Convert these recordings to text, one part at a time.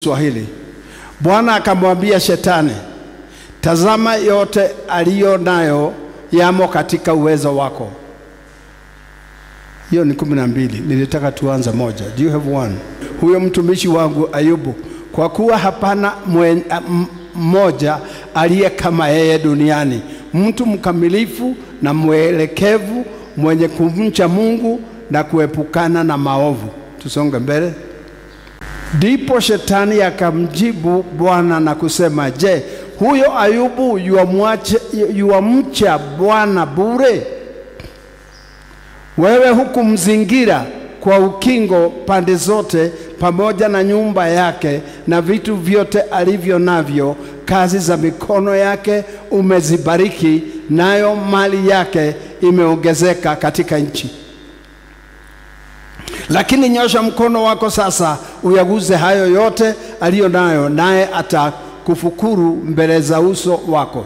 Swahili. Bwana akamwambia Shetani, tazama yote aliyo nayo yamo katika uwezo wako. Hiyo ni 12. Nilitaka tuanze moja. Do you have one? Huyo mtumishi wangu Ayubu, kwa kuwa hapana mmoja aliye kama yeye duniani, mtu mkamilifu na mwelekevu, mwenye kumcha Mungu na kuepukana na maovu. Tusonge mbele. Ndipo Shetani akamjibu Bwana na kusema, je, huyo Ayubu yuamcha Bwana bure? Wewe hukumzingira kwa ukingo pande zote, pamoja na nyumba yake na vitu vyote alivyo navyo, kazi za mikono yake umezibariki, nayo mali yake imeongezeka katika nchi. Lakini nyosha mkono wako sasa uyaguze hayo yote aliyo nayo, naye atakufukuru mbele za uso wako.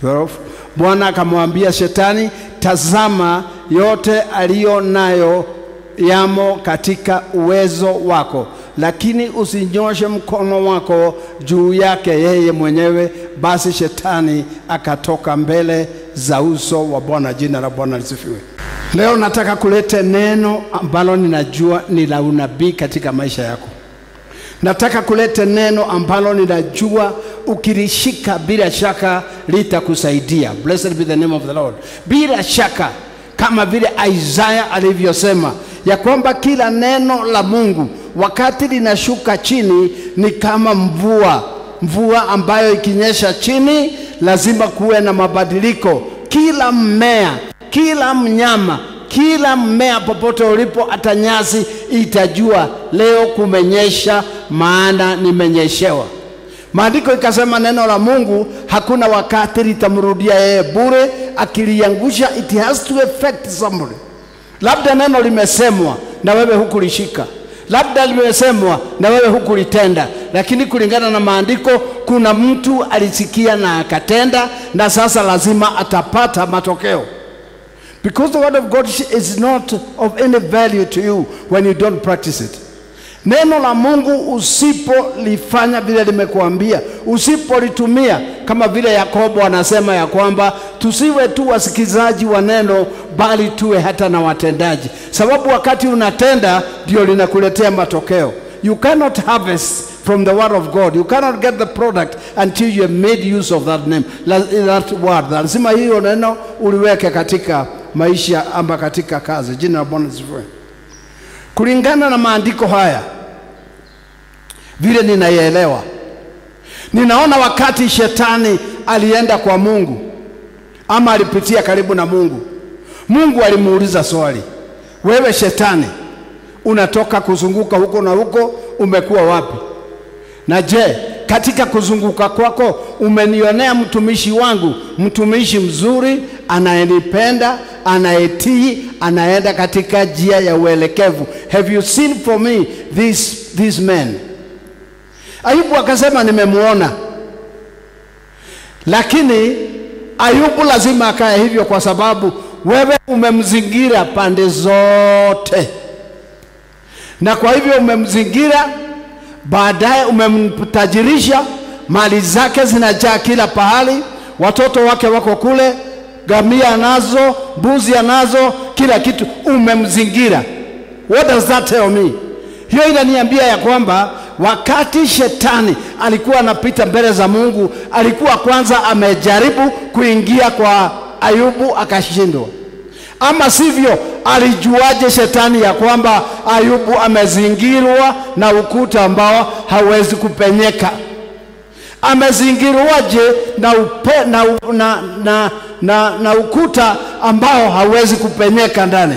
12. Bwana akamwambia Shetani, tazama yote aliyo nayo yamo katika uwezo wako, lakini usinyoshe mkono wako juu yake yeye mwenyewe. Basi Shetani akatoka mbele za uso wa Bwana. Jina la Bwana lisifiwe. Leo nataka kuleta neno ambalo ninajua ni la unabii katika maisha yako. Nataka kuleta neno ambalo ninajua ukilishika bila shaka litakusaidia. Blessed be the name of the Lord. Bila shaka, kama vile Isaiah alivyosema ya kwamba kila neno la Mungu wakati linashuka chini ni kama mvua ambayo ikinyesha chini lazima kuwe na mabadiliko. Kila mmea, kila mnyama, kila mmea popote ulipo, hata nyasi itajua leo kumenyesha, maana nimenyeshewa. Maandiko ikasema neno la Mungu hakuna wakati litamrudia yeye bure, akiliangusha it has to affect somebody. Labda neno limesemwa na wewe hukulishika, labda limesemwa na wewe hukulitenda, lakini kulingana na maandiko kuna mtu alisikia na akatenda, na sasa lazima atapata matokeo. Because the word of God is not of any value to you when you don't practice it. Neno la Mungu usipolifanya vile limekuambia, usipolitumia, kama vile Yakobo anasema ya kwamba tusiwe tu wasikizaji wa neno, bali tuwe hata na watendaji. Sababu wakati unatenda ndio linakuletea matokeo. You cannot harvest from the word of God. You cannot get the product until you have made use of that name, that word. Lazima hiyo neno uliweke katika maisha ama katika kazi. Jina la Bwana lisifiwe. Kulingana na maandiko haya, vile ninaelewa, ninaona wakati Shetani alienda kwa Mungu ama alipitia karibu na Mungu, Mungu alimuuliza swali, wewe Shetani unatoka kuzunguka huko na huko, umekuwa wapi? Na je, katika kuzunguka kwako umenionea mtumishi wangu, mtumishi mzuri, anayenipenda, anayetii, anaenda katika njia ya uelekevu? Have you seen for me this man? Ayubu akasema nimemuona. Lakini Ayubu lazima akae hivyo kwa sababu wewe umemzingira pande zote. Na kwa hivyo umemzingira, baadaye umemtajirisha, mali zake zinajaa kila pahali, watoto wake wako kule, gamia nazo, mbuzi anazo, kila kitu umemzingira. What does that tell me? Hiyo inaniambia ya kwamba wakati Shetani alikuwa anapita mbele za Mungu, alikuwa kwanza amejaribu kuingia kwa Ayubu akashindwa. Ama sivyo, alijuaje Shetani ya kwamba Ayubu amezingirwa na ukuta ambao hawezi kupenyeka? Amezingirwaje na ukuta ambao hawezi kupenyeka ndani?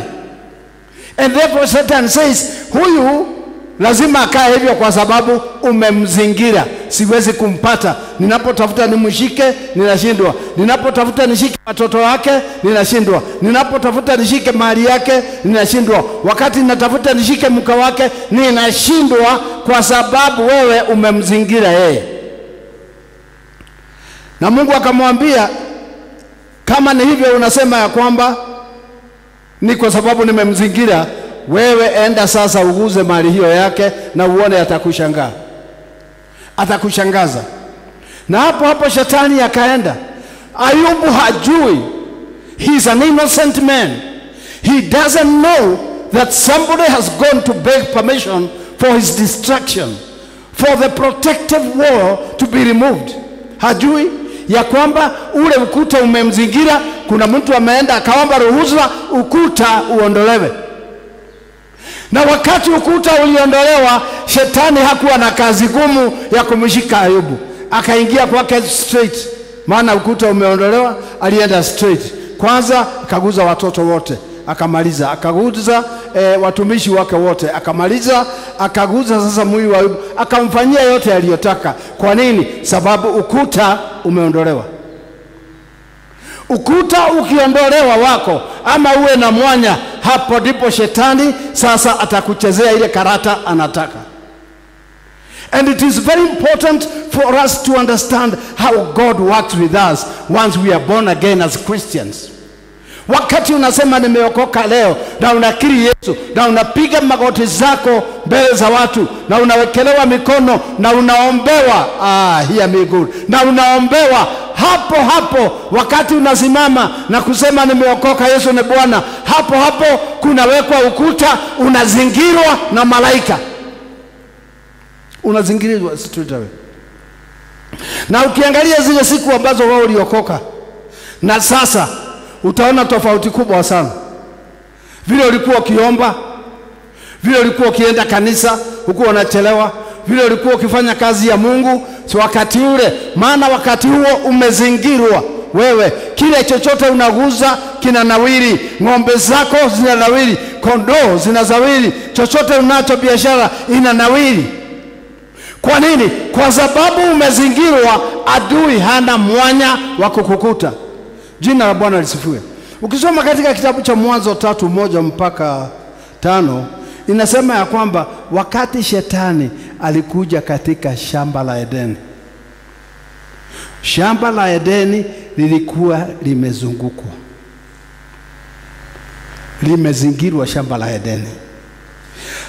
And therefore Satan says, huyu lazima akae hivyo kwa sababu umemzingira. Siwezi kumpata. Ninapotafuta nimshike, ninashindwa. Ninapotafuta nishike watoto wake, ninashindwa. Ninapotafuta nishike mali yake, ninashindwa. Wakati ninatafuta nishike mke wake, ninashindwa kwa sababu wewe umemzingira yeye. Na Mungu akamwambia, kama ni hivyo unasema ya kwamba ni kwa sababu nimemzingira, wewe enda sasa uguze mali hiyo yake na uone atakushangaa. atakushangaza. Na hapo hapo shetani akaenda. Ayubu hajui, he's an innocent man. He doesn't know that somebody has gone to beg permission for his destruction, for the protective wall to be removed. Hajui ya kwamba ule ukuta umemzingira, kuna mtu ameenda akaomba ruhusa ukuta uondolewe. Na wakati ukuta uliondolewa, shetani hakuwa na kazi gumu ya kumshika Ayubu. Akaingia kwake straight, maana ukuta umeondolewa. Alienda straight. Kwanza akaguza watoto wote, akamaliza. Akaguza watumishi wake wote, akamaliza. Akaguza sasa mwili wa Ayubu, akamfanyia yote aliyotaka. Kwa nini? Sababu ukuta umeondolewa. Ukuta ukiondolewa wako, ama uwe na mwanya, hapo ndipo shetani sasa atakuchezea ile karata anataka. And it is very important for us to understand how God works with us once we are born again as Christians. Wakati unasema nimeokoka leo, na unakiri Yesu, na unapiga magoti zako mbele za watu, na unawekelewa mikono, na unaombewa, hear me good, na unaombewa hapo hapo. Wakati unasimama na kusema nimeokoka, Yesu ni Bwana, hapo hapo kunawekwa ukuta, unazingirwa na malaika. Unazingirwa straight away. Na ukiangalia zile siku ambazo wao waliokoka na sasa, utaona tofauti kubwa sana. Vile ulikuwa ukiomba, vile ulikuwa ukienda kanisa, hukuwa unachelewa, vile ulikuwa ukifanya kazi ya Mungu, si wakati ule. Maana wakati huo umezingirwa wewe. Kile chochote unaguza kinanawiri. Ng'ombe zako zinanawiri, kondoo zinazawiri, chochote unacho biashara inanawiri. Kwa nini? Kwa sababu umezingirwa, adui hana mwanya wa kukukuta. Jina la Bwana lisifiwe. Ukisoma katika kitabu cha Mwanzo 3:1 mpaka 5, inasema ya kwamba wakati shetani alikuja katika shamba la Edeni, shamba la Edeni lilikuwa limezungukwa, limezingirwa shamba la Edeni.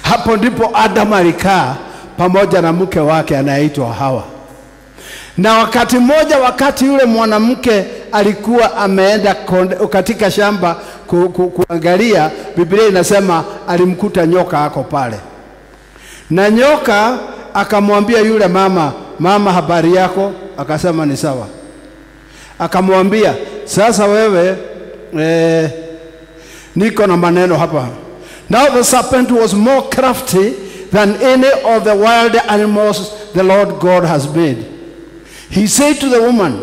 Hapo ndipo Adam alikaa pamoja na mke wake anaitwa Hawa. Na wakati mmoja, wakati yule mwanamke alikuwa ameenda katika shamba kuangalia, Biblia inasema alimkuta nyoka hako pale. Na nyoka akamwambia yule mama, habari yako? Akasema ni sawa. Akamwambia, sasa wewe niko na maneno hapa. Now the serpent was more crafty than any of the wild animals the Lord God has made. He said to the woman,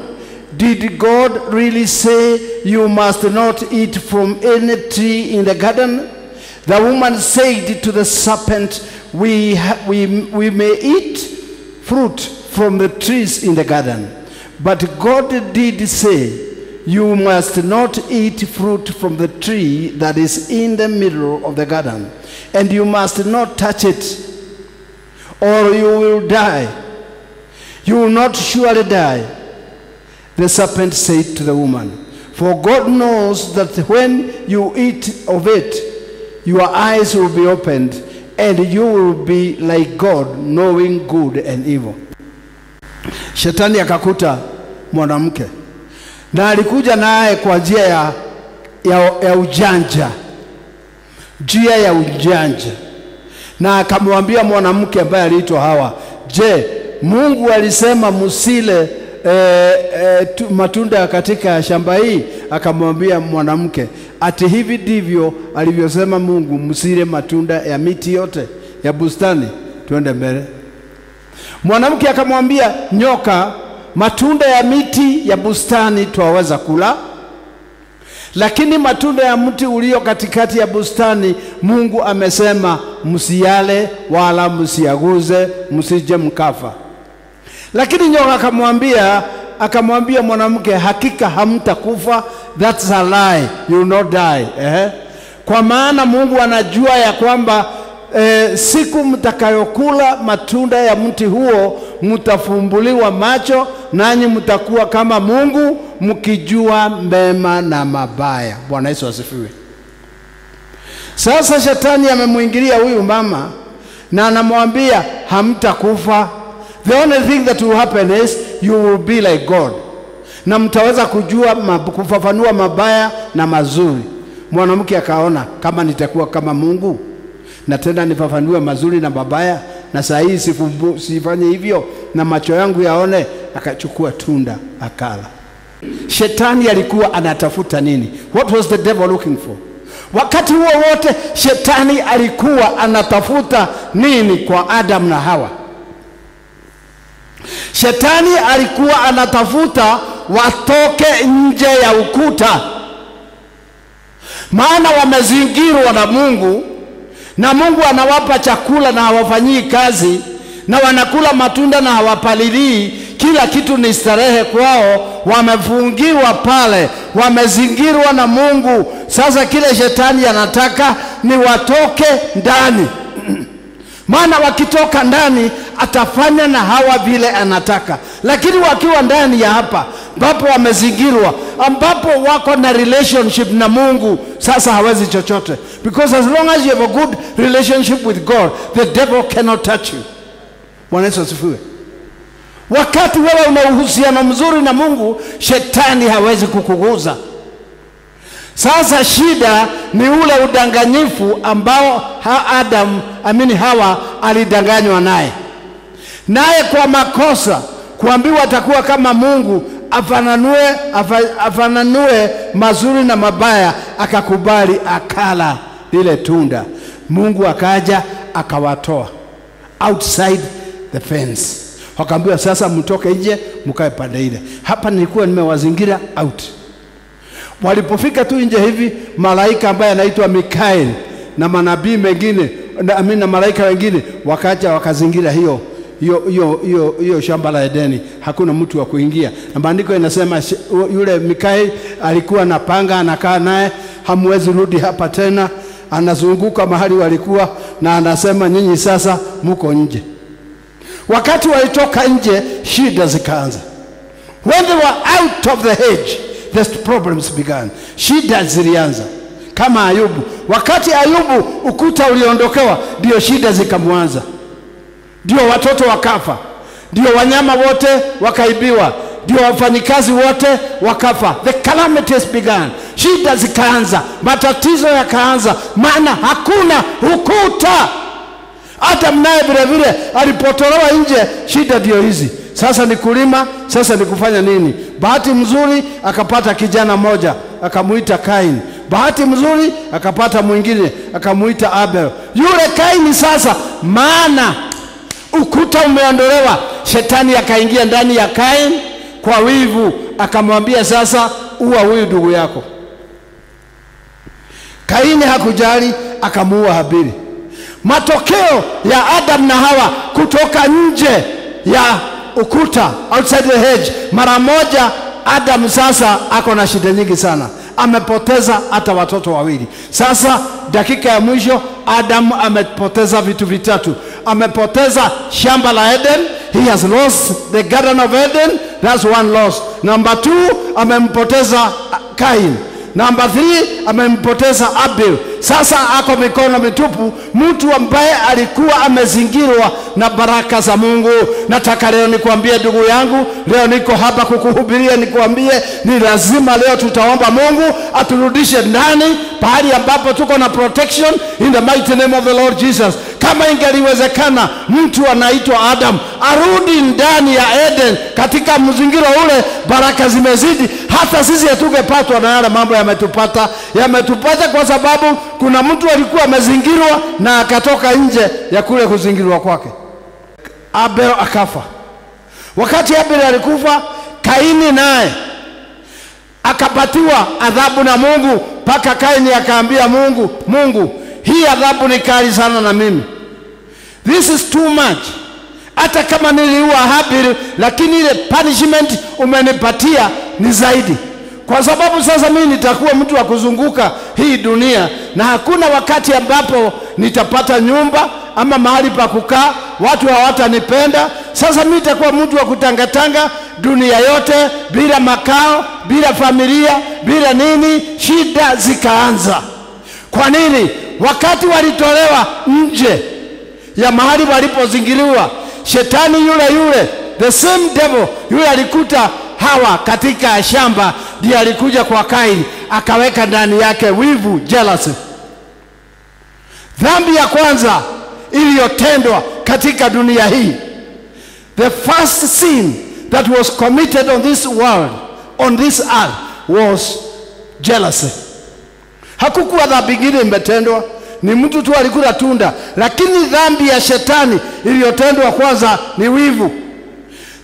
did God really say you must not eat from any tree in the garden? The woman said to the serpent, we may eat fruit from the trees in the garden. But God did say, you must not eat fruit from the tree that is in the middle of the garden, and you must not touch it, or you will die. You will not surely die. The serpent said to the woman, for God knows that when you eat of it, your eyes will be opened, and you will be like God, knowing good and evil. Shetani akakuta mwanamke, na alikuja naye kwa njia ya ujanja, njia ya ujanja. Na akamwambia mwanamke ambaye aliitwa Hawa, je, Mungu alisema musile matunda katika shamba hii? Akamwambia mwanamke, ati hivi ndivyo alivyosema Mungu, msile matunda ya miti yote ya bustani. Tuende mbele. Mwanamke akamwambia nyoka, matunda ya miti ya bustani twaweza kula, lakini matunda ya mti ulio katikati ya bustani Mungu amesema msiyale wala msiyaguze, msije mkafa. Lakini nyoka akamwambia mwanamke, hakika hamtakufa. That's a lie, you will not die. Kwa maana Mungu anajua ya kwamba siku mtakayokula matunda ya mti huo mtafumbuliwa macho, nanyi mtakuwa kama Mungu, mkijua mema na mabaya. Bwana Yesu asifiwe. Sasa shetani amemwingilia huyu mama na anamwambia hamtakufa. the only thing that will happen is you will be like God. Na mtaweza kujua kufafanua mabaya na mazuri. Mwanamke akaona, kama nitakuwa kama Mungu na tena nifafanue mazuri na mabaya, na saa hii sifanye hivyo na macho yangu yaone, akachukua tunda akala. Shetani alikuwa anatafuta nini? What was the devil looking for? Wakati huo wote shetani alikuwa anatafuta nini kwa Adam na Hawa? Shetani alikuwa anatafuta watoke nje ya ukuta. Maana wamezingirwa na Mungu, na Mungu anawapa chakula na hawafanyii kazi, na wanakula matunda na hawapalilii, kila kitu ni starehe kwao. Wamefungiwa pale, wamezingirwa na Mungu. Sasa kile shetani anataka ni watoke ndani. Maana wakitoka ndani atafanya na Hawa vile anataka. Lakini wakiwa ndani ya hapa ambapo wamezingirwa, ambapo wako na relationship na Mungu, sasa hawezi chochote. Because as long as you have a good relationship with God, the devil cannot touch you. Bwana Yesu asifiwe. Wakati wewe una uhusiano mzuri na Mungu, shetani hawezi kukuguza. Sasa shida ni ule udanganyifu ambao Hawa alidanganywa naye. Naye kwa makosa kuambiwa atakuwa kama Mungu, afananue mazuri na mabaya, akakubali akala lile tunda. Mungu akaja akawatoa outside the fence. Wakaambiwa sasa mtoke nje mkae pande ile. Hapa nilikuwa nimewazingira out. Walipofika tu nje hivi, malaika ambaye anaitwa Mikael na manabii mengine na malaika wengine wakaja wakazingira hiyo shamba la Edeni. Hakuna mtu wa kuingia. Na maandiko inasema yule Mikael alikuwa na panga, anakaa naye, hamwezi rudi hapa tena. Anazunguka mahali walikuwa na anasema nyinyi sasa mko nje. Wakati walitoka nje, shida zikaanza. When they were out of the hedge, the problems began. Shida zilianza. Kama Ayubu. Wakati Ayubu ukuta uliondokewa, ndio shida zikamwanza. Ndio watoto wakafa. Ndio wanyama wote wakaibiwa. Ndio wafanyikazi wote wakafa. The calamities began. Shida zikaanza. Matatizo yakaanza. Maana hakuna ukuta. Adam naye vile vile alipotolewa nje, shida ndio hizi. Sasa ni kulima, sasa ni kufanya nini? Bahati mzuri akapata kijana moja, akamuita Kain. Bahati mzuri akapata mwingine, akamuita Abel. Yule Kain sasa, maana ukuta umeondolewa, shetani akaingia ndani ya Kain kwa wivu, akamwambia sasa ua huyu ndugu yako. Kaini hakujali, akamuua Habili. Matokeo ya Adam na Hawa kutoka nje ya ukuta, outside the hedge, mara moja Adam sasa ako na shida nyingi sana. Amepoteza hata watoto wawili. Sasa dakika ya mwisho Adam amepoteza vitu vitatu. Amepoteza shamba la Eden. He has lost the Garden of Eden. That's one loss. Number 2, amempoteza Cain. Number 3, amempoteza Abel. Sasa ako mikono mitupu, mtu ambaye alikuwa amezingirwa na baraka za Mungu. Nataka leo nikwambie ndugu yangu, leo niko hapa kukuhubiria nikwambie ni lazima leo tutaomba Mungu aturudishe ndani pahali ambapo tuko na protection in the mighty name of the Lord Jesus. Kama ingeliwezekana mtu anaitwa Adam arudi ndani ya Eden, katika mzingiro ule baraka zimezidi, hata sisi hatungepatwa na yale mambo yametupata kwa sababu kuna mtu alikuwa amezingirwa na akatoka nje ya kule kuzingirwa kwake. Abel akafa. Wakati Abel alikufa, Kaini naye akapatiwa adhabu na Mungu, mpaka Kaini akaambia Mungu, hii adhabu ni kali sana na mimi. This is too much. Hata kama niliua Habili, lakini ile punishment umenipatia ni zaidi. Kwa sababu sasa mimi nitakuwa mtu wa kuzunguka hii dunia, na hakuna wakati ambapo nitapata nyumba ama mahali pa kukaa, watu hawatanipenda. Sasa mimi nitakuwa mtu wa kutangatanga dunia yote bila makao, bila familia, bila nini. Shida zikaanza. Kwa nini? Wakati walitolewa nje ya mahali walipozingiriwa, shetani yule, the same devil yule alikuta Hawa katika shamba, ndiye alikuja kwa Kaini akaweka ndani yake wivu, jealousy. Dhambi ya kwanza iliyotendwa katika dunia hii, the first sin that was committed on this world, on this earth, was jealousy. Hakukuwa dhambi nyingine imetendwa, ni mtu tu alikula tunda, lakini dhambi ya shetani iliyotendwa kwanza ni wivu.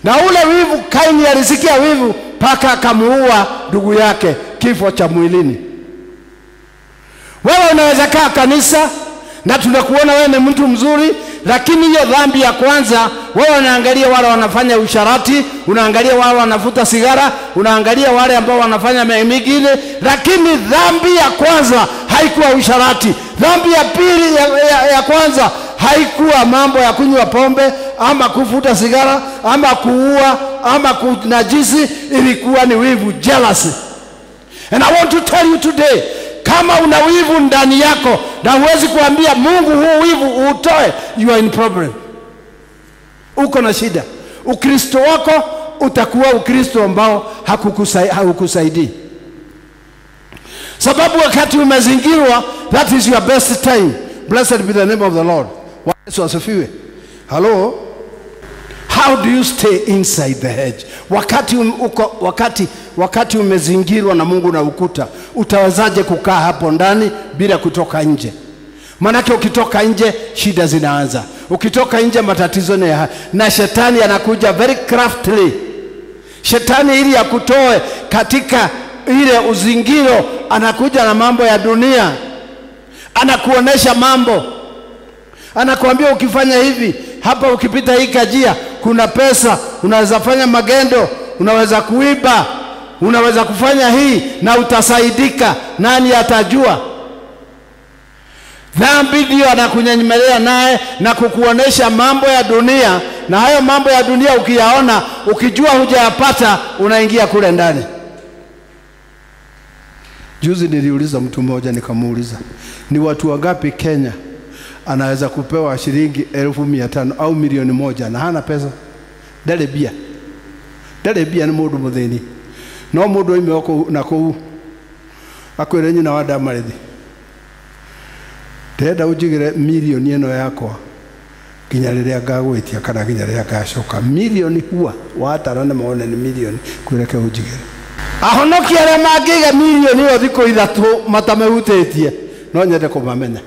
Na ule wivu, Kaini alisikia wivu mpaka akamuua ndugu yake, kifo cha mwilini. Wewe unaweza kaa kanisa na tunakuona wewe ni mtu mzuri, lakini hiyo dhambi ya kwanza, wewe unaangalia wale wanafanya usharati, unaangalia wale wanavuta sigara, unaangalia wale ambao wanafanya mengine, lakini dhambi ya kwanza haikuwa usharati. Dhambi ya pili ya kwanza haikuwa mambo ya kunywa pombe ama kuvuta sigara ama kuua ama kunajisi, ilikuwa ni wivu, jealousy. And I want to tell you today, kama una wivu ndani yako na huwezi kuambia Mungu huu wivu utoe, you are in problem. Uko na shida. Ukristo wako utakuwa Ukristo ambao haukusaidii. Sababu wakati umezingirwa, that is your best time. Blessed be the name of the Lord. Yesu asifiwe. Hello? How do you stay inside the hedge? Wakati umezingirwa na Mungu na ukuta, utawezaje kukaa hapo ndani bila kutoka nje? Manake ukitoka nje shida zinaanza. Ukitoka nje matatizo na shetani anakuja very craftily. Shetani ili akutoe katika ile uzingiro, anakuja na mambo ya dunia. Anakuonesha mambo. Anakuambia ukifanya hivi, hapa ukipita hii kajia kuna pesa, unaweza fanya magendo, unaweza kuiba, unaweza kufanya hii na utasaidika. Nani atajua? Dhambi ndio anakunyenyemelea naye na kukuonesha mambo ya dunia, na hayo mambo ya dunia ukiyaona, ukijua hujayapata, unaingia kule ndani. Juzi niliuliza mtu mmoja, nikamuuliza, ni watu wangapi Kenya anaweza kupewa shilingi 1,500 au milioni 1 na hana pesa? Dale bia ni mundu muthini, no mundu ime oko na kou akwire nyina wa Damarethi, ndenda ujigire milioni eno yakwa kinya riria ngagwitia kana kinya riria ngacoka. Milioni huwa watarana maone ni milioni kwireke ujigire. Ahonokia aria mangiga milioni yo thiko ithatu matamehutitie, no nyende kumamenya.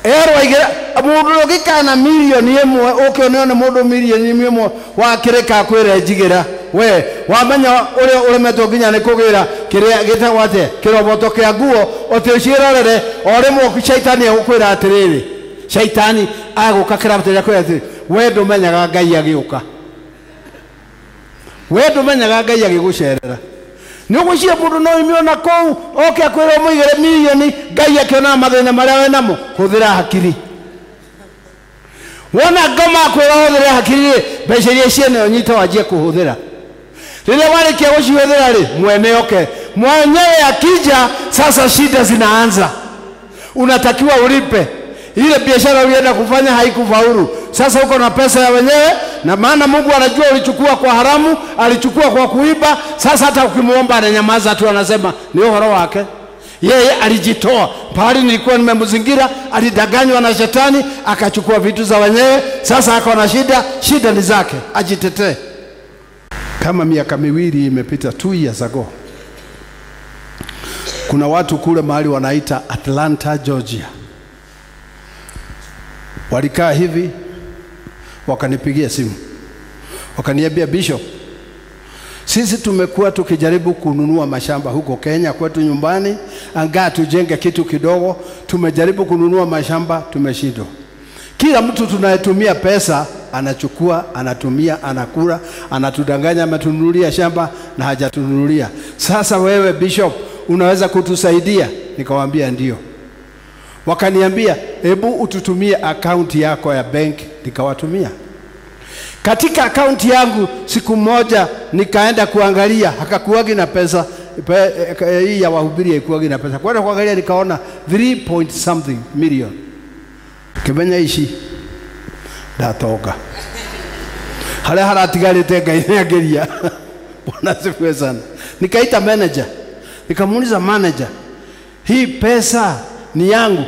Ero igira mundu gikana milioni imwe, ukionene mundu milioni imwe wakireka kwira njigira, we wamenya uremetwo nginya ni kugira kiria gitawate kiroboto kia nguo oticirorere orimwo shaitani agukwira atiriri. Shaitani aguka kirabutira kwira atiri, we ndumenyaga Ngai agiuka, we ndumenyaga Ngai agigucerera. Nugushia mundu no imiona kou oke akwira muigire milioni, Ngai akiona mathina maria we namo, huthira hakiri. Wona ngoma akwira huthira hakiri, mbeca iria ciene onyita wajie kuhuthira. Riria warikia gucihũthĩra rĩ, mwene oke mwenyewe akija, sasa shida zinaanza. Unatakiwa ulipe. Ile biashara ulienda kufanya haikufaulu, sasa uko na pesa ya wenyewe, na maana Mungu anajua ulichukua kwa haramu, alichukua kwa kuiba. Sasa hata ukimuomba ananyamaza tu, anasema ni uhoro wake. Yeye alijitoa. Pahali nilikuwa nimemzingira, alidanganywa na shetani, akachukua vitu za wenyewe. Sasa ako na shida, shida ni zake, ajitetee. Kama miaka miwili imepita, 2 years ago, kuna watu kule mahali wanaita Atlanta, Georgia, walikaa hivi, wakanipigia simu, wakaniambia, Bishop, sisi tumekuwa tukijaribu kununua mashamba huko Kenya kwetu nyumbani, anga tujenge kitu kidogo, tumejaribu kununua mashamba, tumeshindwa. Kila mtu tunayetumia pesa anachukua, anatumia, anakula, anatudanganya ametununulia shamba na hajatununulia. Sasa wewe Bishop unaweza kutusaidia? Nikawaambia ndio. Wakaniambia, hebu ututumie account yako ya bank. Nikawatumia. Katika account yangu siku moja nikaenda kuangalia, hakakuwagi na pesa hii ya wahubiri, haikuwagi na pesa. Kwenda kuangalia nikaona 3 point something million. Kemenya ishi ndatoka hale haratigarite Ngai nĩangeria. Bwana asifiwe sana. Nikaita manager, nikamuuliza manager, hii pesa ni yangu?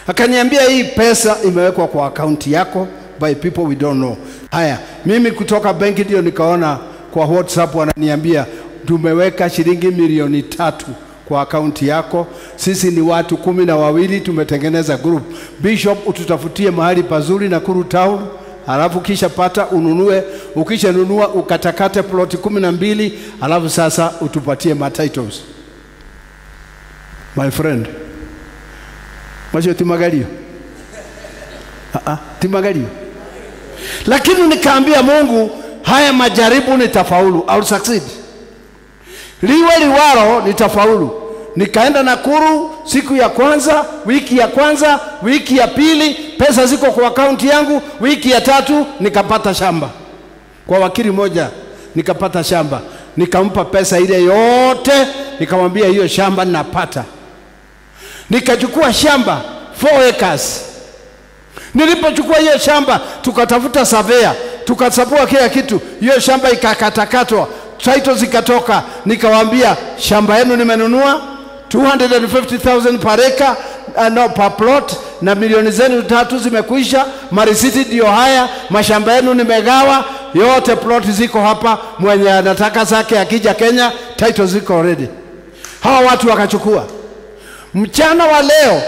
Akaniambia hii pesa imewekwa kwa account yako by people we don't know. Haya, mimi kutoka benki ndio nikaona kwa WhatsApp wananiambia tumeweka shilingi milioni 3 kwa account yako. Sisi ni watu 12 tumetengeneza group. Bishop, ututafutie mahali pazuri Nakuru town, alafu kisha pata ununue, ukisha nunua ukatakate plot 12, alafu sasa utupatie ma titles. My friend, Masho timagalio. Timagalio. Lakini nikaambia Mungu, haya majaribu nitafaulu. I'll succeed. Liwe liwalo nitafaulu. Nikaenda Nakuru siku ya kwanza, wiki ya kwanza, wiki ya pili, pesa ziko kwa account yangu, wiki ya 3 nikapata shamba. Kwa wakili moja nikapata shamba. Nikampa pesa ile yote, nikamwambia hiyo shamba ninapata. Nikachukua shamba 4 acres. Nilipochukua hiyo shamba tukatafuta surveyor, tukasapua kila kitu, hiyo shamba ikakatakatwa, titles zikatoka. Nikawaambia shamba yenu nimenunua 250,000 per acre, no per plot, na milioni zenu 3 zimekuisha, marisiti ndio haya, mashamba yenu nimegawa yote, plot ziko hapa, mwenye anataka zake akija Kenya, titles ziko already. Hawa watu wakachukua. Mchana wa leo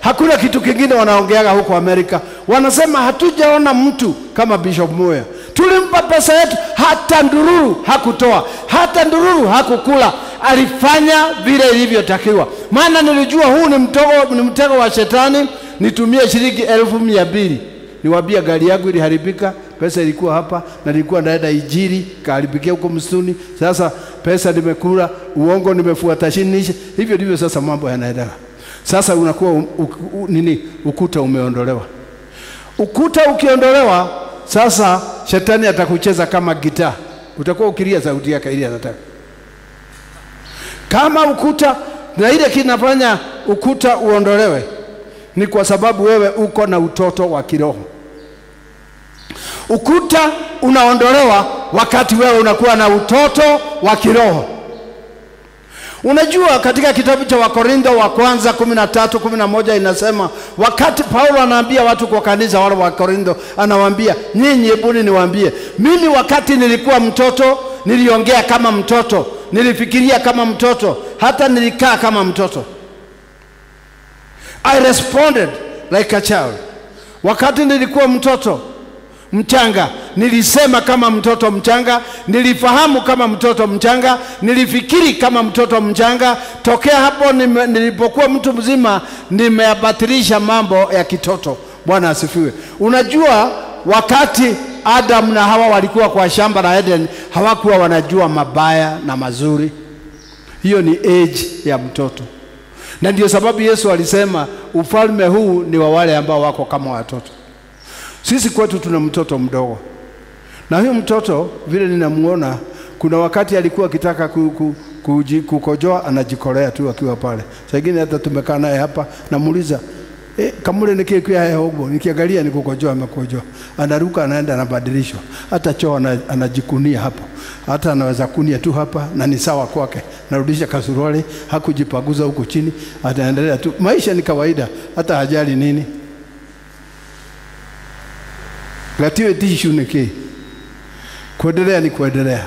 hakuna kitu kingine wanaongeaga huko Amerika. Wanasema hatujaona mtu kama Bishop Muya. Tulimpa pesa yetu, hata ndururu hakutoa, hata ndururu hakukula. Alifanya vile ilivyotakiwa. Maana nilijua huu ni mtego wa shetani. Nitumie shilingi 1,200. Niwaambia gari yangu iliharibika, pesa ilikuwa hapa na nilikuwa naenda Ijiri, kaharibikia huko msituni. Sasa pesa nimekula, uongo nimefuata chini. Hivyo ndivyo sasa mambo yanaenda. Sasa unakuwa ukuta umeondolewa. Ukuta ukiondolewa, sasa shetani atakucheza kama gitaa. Utakuwa ukilia sauti yake ile anataka. Kama ukuta, na ile kinafanya ukuta uondolewe ni kwa sababu wewe uko na utoto wa kiroho. Ukuta unaondolewa wakati wewe unakuwa na utoto wa kiroho. Unajua katika kitabu cha Wakorintho wa kwanza 13:11 inasema, wakati Paulo anaambia watu kwa kanisa wale wa Korintho, anawaambia nyinyi, hebu niwaambie, mimi wakati nilikuwa mtoto niliongea kama mtoto, nilifikiria kama mtoto, hata nilikaa kama mtoto. I responded like a child. Wakati nilikuwa mtoto mchanga, nilisema kama mtoto mchanga, nilifahamu kama mtoto mchanga, nilifikiri kama mtoto mchanga. Tokea hapo nilipokuwa mtu mzima, nimeyabatilisha mambo ya kitoto. Bwana asifiwe. Unajua wakati Adam na Hawa walikuwa kwa shamba la Eden, hawakuwa wanajua mabaya na mazuri. Hiyo ni age ya mtoto. Na ndio sababu Yesu alisema ufalme huu ni wa wale ambao wako kama watoto. Sisi kwetu tuna mtoto mdogo. Na huyo mtoto vile ninamuona, kuna wakati alikuwa akitaka kukojoa, anajikolea tu akiwa pale. Saa nyingine hata tumekaa naye hapa, namuuliza, kamule nikiwa haya hobo, nikiangalia nikukojoa amekojoa. Anaruka anaenda anabadilishwa. Hata choo anajikunia hapo. Hata anaweza kunia tu hapa na ni sawa kwake. Narudisha kasuruali, hakujipaguza huko chini, ataendelea tu. Maisha ni kawaida, hata hajali nini. Gatiwe tishu niki. Kuendelea ni kuendelea.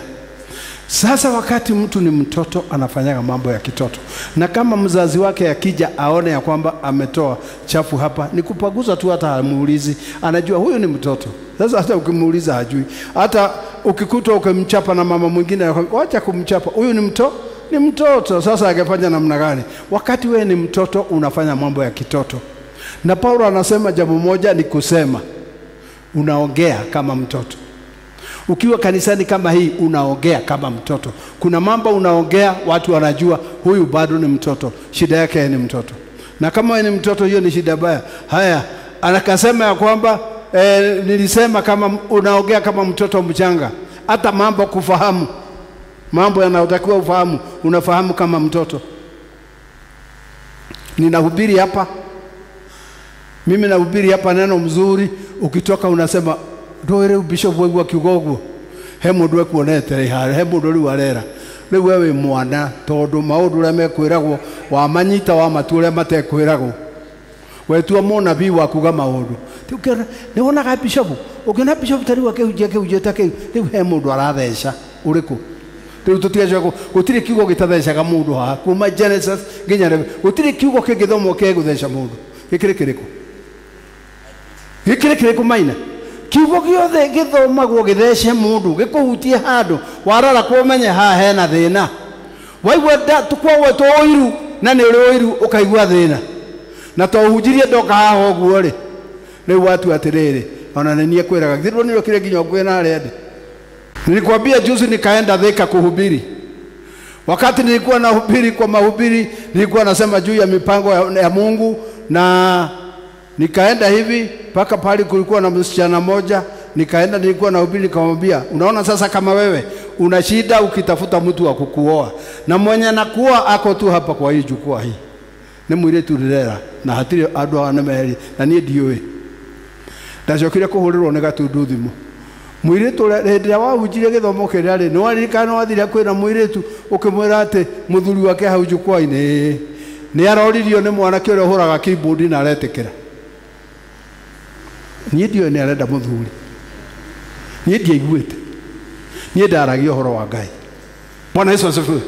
Sasa wakati mtu ni mtoto anafanyaga mambo ya kitoto. Na kama mzazi wake akija aone ya kwamba ametoa chafu hapa, ni kupaguza tu, hata hamuulizi. Anajua huyu ni mtoto. Sasa hata ukimuuliza hajui. Hata ukikuta ukimchapa na mama mwingine, wacha kumchapa. Huyu ni mtoto. Sasa angefanya namna gani? Wakati wewe ni mtoto unafanya mambo ya kitoto. Na Paulo anasema jambo moja ni kusema unaongea kama mtoto. Ukiwa kanisani kama hii unaongea kama mtoto. Kuna mambo unaongea watu wanajua huyu bado ni mtoto. Shida yake ni mtoto. Na kama ni mtoto, hiyo ni shida baya. Haya, anakasema ya kwamba nilisema kama unaongea kama mtoto mchanga. Hata mambo kufahamu, mambo yanayotakiwa ufahamu, unafahamu kama mtoto. Ninahubiri hapa. Mimi nahubiri hapa neno mzuri. ukitoka unasema ndoere bishop wangu akiugogo he mundu ekuonete rihare he mundu riu arera riu wewe mwana tondu maundu ria mekwiragwo wa manyita wa mature matekwiragwo wetua mona bi wa kuga maundu tukera ni wonaga bishop ukina bishop tari wa kehuje ta keu riu he mundu arathesha uriku riu tutigaje gutire kiugo gitatheshaga mundu ha kuma Genesis nginya gutire kiugo kingithomo keguthesha mundu gikirikiriko maina kiugo giothe githomagwo githeshe mundu gikuhutie handu warara kumenye ha hena thina waigwa tukwawe toiru na ni roiru ukaigwa thina na to hujirie ndoka haho guo ri riu watu atiriri ona nenie kwiraga thirwo niro kire nginya kwena arende. Nilikwambia juzi nikaenda Thika kuhubiri. Wakati nilikuwa nahubiri kwa mahubiri nilikuwa nasema juu ya mipango ya Mungu, na nikaenda hivi paka pale kulikuwa na msichana moja, nilikuwa nahubiri nikamwambia, unaona sasa kama wewe una shida ukitafuta mtu wa kukuoa na mwenye nakuoa ako tu hapa kwa hii jukwaa hii ni mwiretu rirera na hatire andu anemeri na nie ndiwe ndacokire kuhurirwo ni gatundu thimu mwiretu rendia wa hujire githomo kirari no aririkana wathire kwina mwiretu ukimwira ati muthuri wake hau jukwaa-ini ni aroririo ni mwanake uria huraga keyboard na aretikira nie ndiwe ni arenda muthuri nie ndiaiguite nie ndaragia uhoro wa Ngai. Bwana Yesu asifiwe.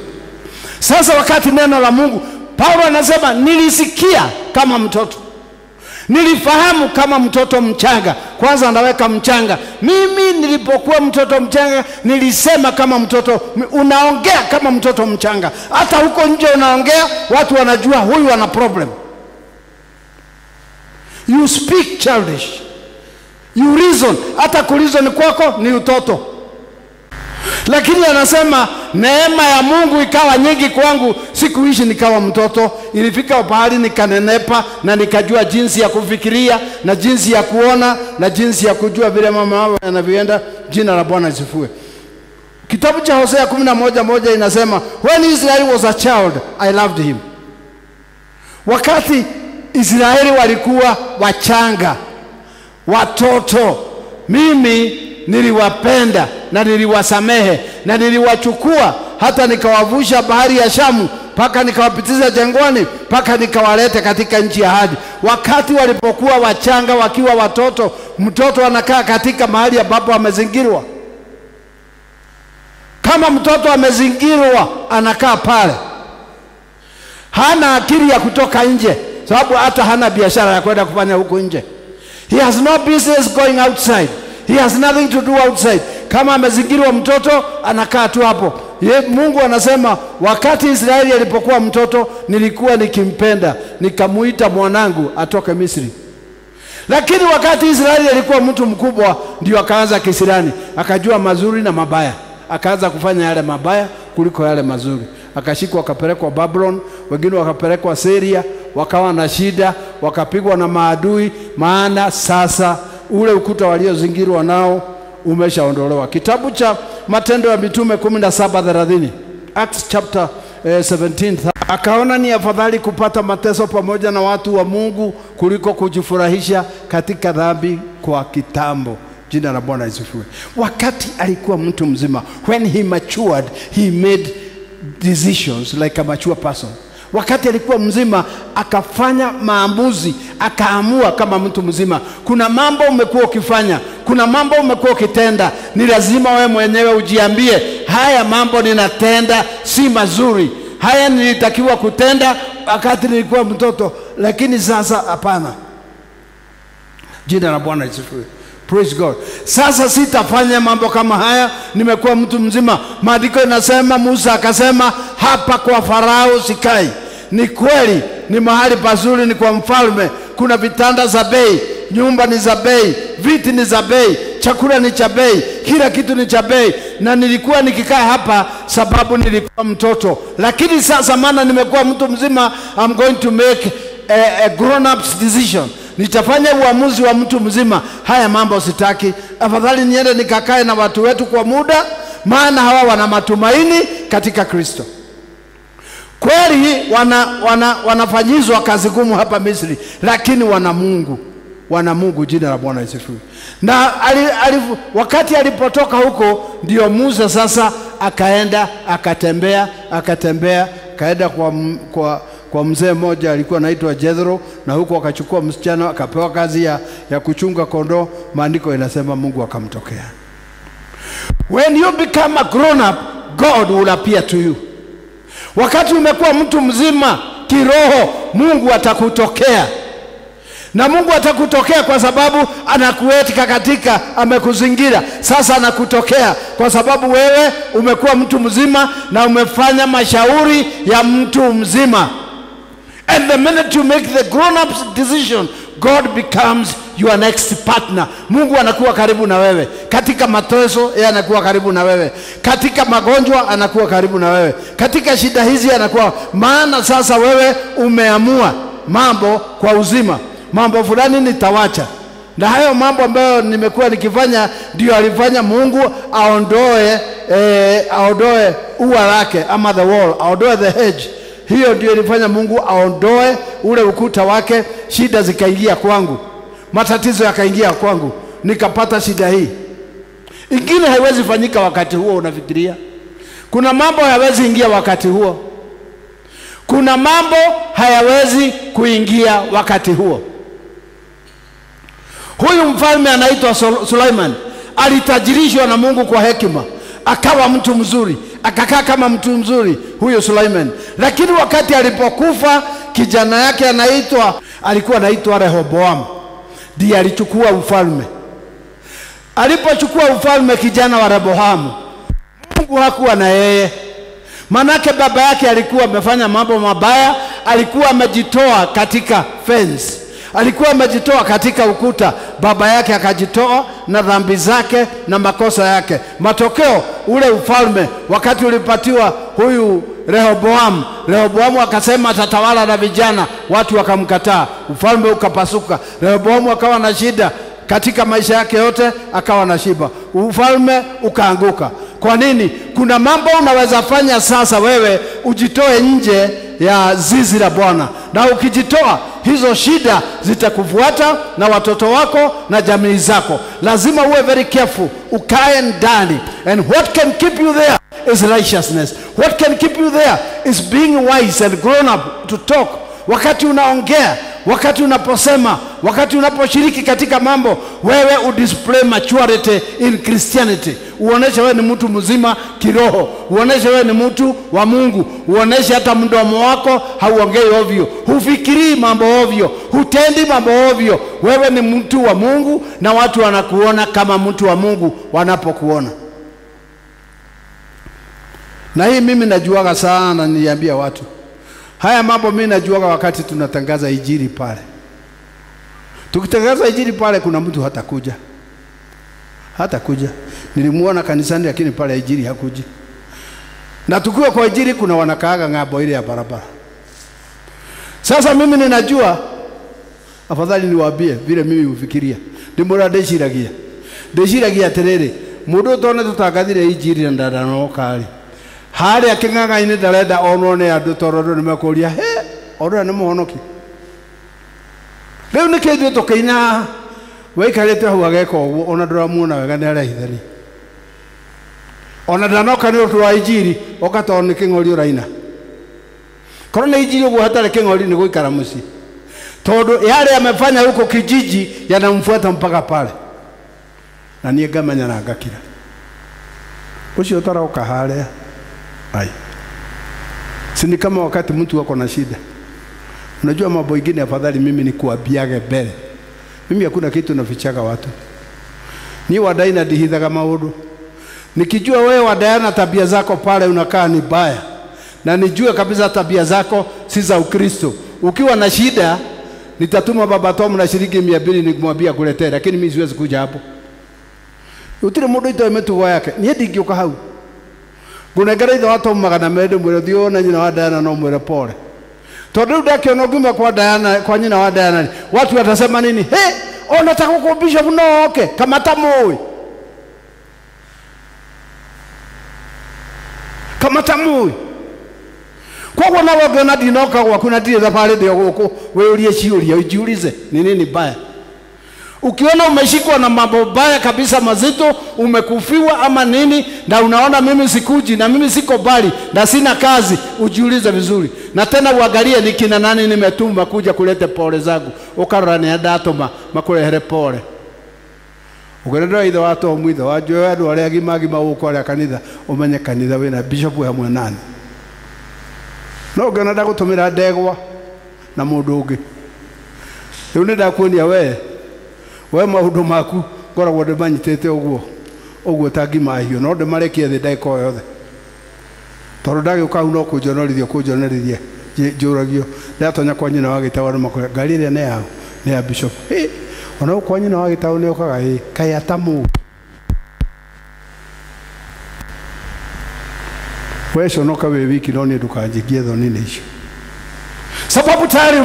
Sasa wakati neno la Mungu, Paulo anasema nilisikia kama mtoto, nilifahamu kama mtoto mchanga. Kwanza anaweka mchanga. Mimi nilipokuwa mtoto mchanga nilisema kama mtoto, unaongea kama mtoto mchanga. Hata huko nje unaongea, watu wanajua huyu ana problem. You speak childish. You reason. Hata kureason kwako ni utoto. Lakini anasema neema ya Mungu ikawa nyingi kwangu, sikuishi nikawa mtoto. Ilifika pahali nikanenepa na nikajua jinsi ya kufikiria na jinsi ya kuona na jinsi ya kujua vile mama anavyoenda. Jina la Bwana lisifiwe. Kitabu cha Hosea 11:1 inasema, when Israel was a child I loved him. Wakati Israeli walikuwa wachanga, watoto, mimi niliwapenda na niliwasamehe na niliwachukua hata nikawavusha bahari ya Shamu paka nikawapitiza jangwani paka nikawaleta katika nchi ya ahadi. Wakati walipokuwa wachanga, wakiwa watoto, mtoto anakaa katika mahali ambapo amezingirwa. Kama mtoto amezingirwa anakaa pale, hana akili ya kutoka nje, sababu hata hana biashara ya kwenda kufanya huko nje. He has no business going outside. He has nothing to do outside. Kama amezingirwa mtoto anakaa tu hapo. Mungu anasema wakati Israeli alipokuwa mtoto nilikuwa nikimpenda, nikamuita mwanangu atoke Misri. Lakini wakati Israeli alikuwa mtu mkubwa ndio akaanza kisirani, akajua mazuri na mabaya, akaanza kufanya yale mabaya kuliko yale mazuri. Akashikwa akapelekwa Babylon, wengine wakapelekwa Syria, wakawa na shida, wakapigwa na maadui, maana sasa ule ukuta waliozingirwa nao umeshaondolewa. Kitabu cha Matendo ya Mitume 17:30, Acts chapter 17. Akaona ni afadhali kupata mateso pamoja na watu wa Mungu kuliko kujifurahisha katika dhambi kwa kitambo. Jina la Bwana lisifiwe. Wakati alikuwa mtu mzima, when he matured, he made decisions like a mature person. Wakati alikuwa mzima akafanya maamuzi, akaamua kama mtu mzima. Kuna mambo umekuwa ukifanya, kuna mambo umekuwa ukitenda, ni lazima wewe mwenyewe ujiambie, haya mambo ninatenda si mazuri, haya nilitakiwa kutenda wakati nilikuwa mtoto, lakini sasa hapana. Jina la Bwana lisifiwe. Praise God. Sasa sitafanya mambo kama haya, nimekuwa mtu mzima. Maandiko inasema, Musa akasema, hapa kwa Farao sikai. Ni kweli, ni mahali pazuri, ni kwa mfalme. Kuna vitanda za bei, nyumba ni za bei, viti ni za bei, chakula ni cha bei, kila kitu ni cha bei. Na nilikuwa nikikaa hapa sababu nilikuwa mtoto. Lakini sasa maana nimekuwa mtu mzima, I'm going to make a grown-ups decision. Nitafanya uamuzi wa mtu mzima. Haya mambo sitaki. Afadhali niende nikakae na watu wetu kwa muda, maana hawa wana matumaini katika Kristo. Kweli wanafanyizwa kazi gumu hapa Misri, lakini wana Mungu. wana Mungu, jina la Bwana asifiwe. Na wakati alipotoka huko ndio Musa sasa akaenda akatembea kaenda kwa mzee mmoja alikuwa anaitwa Jethro, na huko akachukua msichana akapewa kazi ya kuchunga kondoo. Maandiko inasema Mungu akamtokea. When you become a grown up, God will appear to you. Wakati umekuwa mtu mzima kiroho, Mungu atakutokea. Na Mungu atakutokea kwa sababu anakuweka katika, amekuzingira. Sasa anakutokea kwa sababu wewe umekuwa mtu mzima na umefanya mashauri ya mtu mzima. And the minute you make the grown-ups decision, God becomes your next partner. Mungu anakuwa karibu na wewe. Katika mateso yeye anakuwa karibu na wewe. Katika magonjwa anakuwa karibu na wewe. Katika shida hizi anakuwa, maana sasa wewe umeamua mambo kwa uzima. Mambo fulani nitawacha. Na hayo mambo ambayo nimekuwa nikifanya ndio alifanya Mungu aondoe ua lake ama the wall, aondoe the hedge. Hiyo ndio ilifanya Mungu aondoe ule ukuta wake. Shida zikaingia kwangu, matatizo yakaingia kwangu, nikapata shida hii. Ingine haiwezi fanyika wakati huo. Unafikiria kuna mambo hayawezi ingia wakati huo, kuna mambo hayawezi kuingia wakati huo. Huyu mfalme anaitwa Suleiman alitajirishwa na Mungu kwa hekima, akawa mtu mzuri, akakaa kama mtu mzuri huyo Suleiman. Lakini wakati alipokufa, kijana yake alikuwa anaitwa Rehoboam, ndiye alichukua ufalme. Alipochukua ufalme kijana wa Rehoboam, Mungu hakuwa na yeye. Manake baba yake alikuwa amefanya mambo mabaya, alikuwa amejitoa katika fence, alikuwa amejitoa katika ukuta. Baba yake akajitoa na dhambi zake na makosa yake. Matokeo ule ufalme wakati ulipatiwa huyu Rehoboam akasema atatawala na vijana, watu wakamkataa, ufalme ukapasuka. Rehoboam akawa na shida katika maisha yake yote, akawa na shiba, ufalme ukaanguka. Kwa nini? Kuna mambo unaweza fanya sasa wewe ujitoe nje ya zizi la Bwana, na ukijitoa hizo shida zitakufuata na watoto wako na jamii zako. Lazima uwe very careful, ukae ndani. And what can keep you there is righteousness. What can keep you there is being wise and grown up to talk. Wakati unaongea, wakati unaposema, wakati unaposhiriki katika mambo, wewe udisplay maturity in Christianity. Uoneshe wewe ni mtu mzima kiroho, uoneshe wewe ni mtu wa Mungu, uoneshe hata mdomo wako hauongei ovyo, hufikiri mambo ovyo, hutendi mambo ovyo. Wewe ni mtu wa Mungu na watu wanakuona kama mtu wa Mungu wanapokuona. Na hii mimi najuaga sana, niambia watu haya mambo. Mimi najuaga wakati tunatangaza injili pale. Tukitangaza injili pale, kuna mtu hatakuja. Nilimuona kanisani lakini pale injili hakuji. Na tukiwa kwa injili kuna wanakaaga ng'ambo ile ya barabara. Sasa mimi ninajua, afadhali niwaambie vile mimi ufikiria. Ndimura ndeshiragia terere. Mundu tone tutagathire injili na ndanoka ali. Hali akinganga ine ndarenda onone andu torodo nimekoria ora ni muhonoki. Riu ni kindu tukiina weikarite hau ageka uguo, ona ndiramuona wega ni araithani, ona ndanoka ni undu wa injili okatoni king'ori uraina. Korwo ni injili uguo hatari king'ori ni guikara muci, tondu yale amefanya huko kijiji yanamfuata mpaka pale, na nie ngamanya na ngakira ucio taroka haria. Sini kama wakati mtu wako na shida. Unajua mambo mengine afadhali mimi ni kuambiage mbele. Mimi hakuna kitu nafichaga watu. Ni wadai na dihitha kama maundu. Nikijua wewe wadai na tabia zako pale unakaa ni baya, na nijue kabisa tabia zako si za Ukristo, ukiwa na shida nitatuma baba Tom na shilingi 200 nikumwambia kuletea, lakini mimi siwezi kuja hapo. Utire mundu ito emetugo yake nie ndingioka hau. Gunegera itho watu magana mende mwere thio na nyina wa Diana no mwere pole. Tondu ndakiona nguma kwa Diana, kwa nyina wa Diana, watu watasema nini? Ona tako bishop no okay kama tamui. Kama tamui. Kwa na woga na dinoka kwa kuna dile za pale ndio huko wewe ulie ciuria ujiulize ni nini baya. Ukiona umeshikwa na mambo baya kabisa mazito, umekufiwa ama nini, na unaona mimi sikuji na mimi siko bali na sina kazi, ujiulize vizuri. Na tena uangalie ni kina nani nimetuma kuja kulete pole zangu. Ukarora ni ndatuma makurehere pole. Ugerera itho watu omwitho wajwe andu aria gimagima ukore kanitha umenye kanitha wina bishop ya mwanani. No ngena ndagutumira ndegwa na mundu ungi. Riu ni ndakuonia we maundu maku ngoragwo ndimanyitite uguo tangimahio no ndimarekie thi ndaika yothe tondu ndagiuka no kunjonorithio njuragio ndatonya kwa nyina wa gitawa no makore ngari iria ni ya bishop ona kwa nyina wa gitawa ni ukaga kai atamu wewe noka we wiki no ni ndukanjigie thoni icio sababu tayari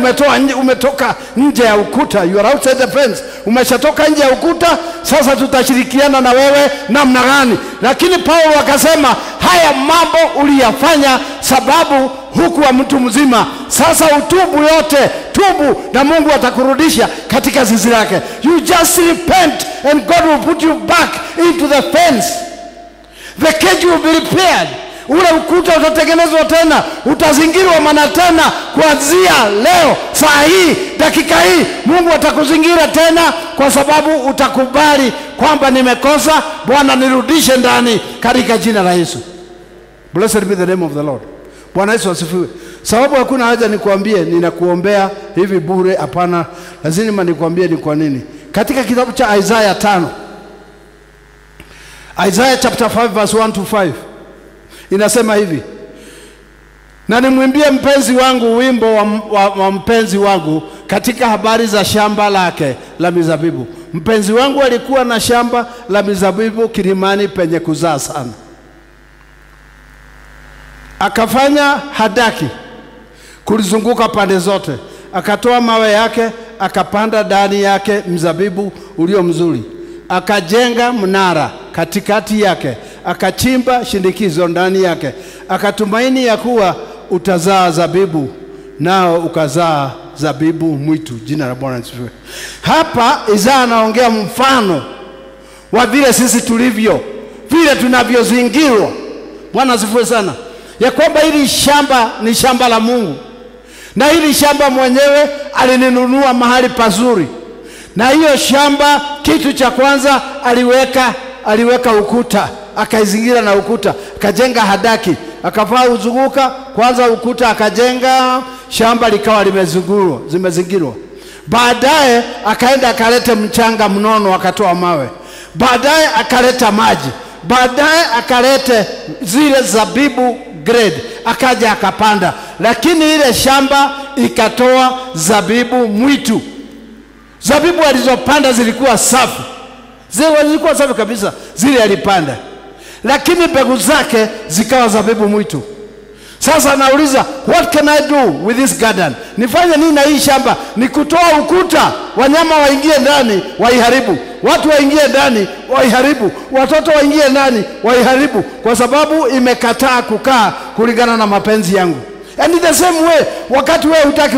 umetoka nje ya ukuta. You are outside the fence. Umeshatoka nje ya ukuta. Sasa tutashirikiana na wewe namna gani? Lakini Paulo akasema haya mambo uliyafanya sababu hukuwa mtu mzima. Sasa utubu yote, tubu na Mungu atakurudisha katika zizi lake. You just repent and God will put you back into the fence. The cage will be repaired. Ule ukuta utatengenezwa tena, utazingirwa maana tena kuanzia leo, saa hii, dakika hii, Mungu atakuzingira tena kwa sababu utakubali kwamba nimekosa, Bwana nirudishe ndani katika jina la Yesu. Blessed be the name of the Lord. Bwana Yesu asifiwe. Sababu hakuna haja nikuambie ninakuombea hivi bure, hapana. Lazima nikuambie ni kwa nini. Katika kitabu cha Isaiah 5. Isaiah chapter 5 verse 1 to 5. Inasema hivi: na nimwimbie mpenzi wangu wimbo wa mpenzi wangu katika habari za shamba lake la mizabibu. Mpenzi wangu alikuwa na shamba la mizabibu kilimani penye kuzaa sana. Akafanya hadaki kulizunguka pande zote. Akatoa mawe yake, akapanda ndani yake mzabibu ulio mzuri. Akajenga mnara katikati yake, akachimba shindikizo ndani yake. Akatumaini ya kuwa utazaa zabibu, nao ukazaa zabibu mwitu. Jina la Bwana asifiwe. Hapa Isaya anaongea mfano wa vile sisi tulivyo, vile tunavyozingirwa. Bwana asifiwe sana. Ya kwamba hili shamba ni shamba la Mungu. Na hili shamba mwenyewe alininunua mahali pazuri. Na hiyo shamba kitu cha kwanza aliweka ukuta, akaizingira na ukuta, akajenga hadaki, akafaa uzunguka kwanza ukuta, akajenga shamba likawa zimezingirwa. Baadaye akaenda akaleta mchanga mnono, akatoa mawe. Baadaye akaleta maji. Baadaye akaleta zile zabibu grade, akaja akapanda. Lakini ile shamba ikatoa zabibu mwitu. Zabibu alizopanda zilikuwa safi. Zilikuwa safi kabisa, zile alipanda. Lakini mbegu zake zikawa zabibu mwitu. Sasa nauliza, what can I do with this garden? Nifanye nini na hii shamba? Ni kutoa ukuta, wanyama waingie ndani waiharibu, watu waingie ndani waiharibu, watoto waingie ndani waiharibu, kwa sababu imekataa kukaa kulingana na mapenzi yangu. And in the same way, wakati wewe hutaki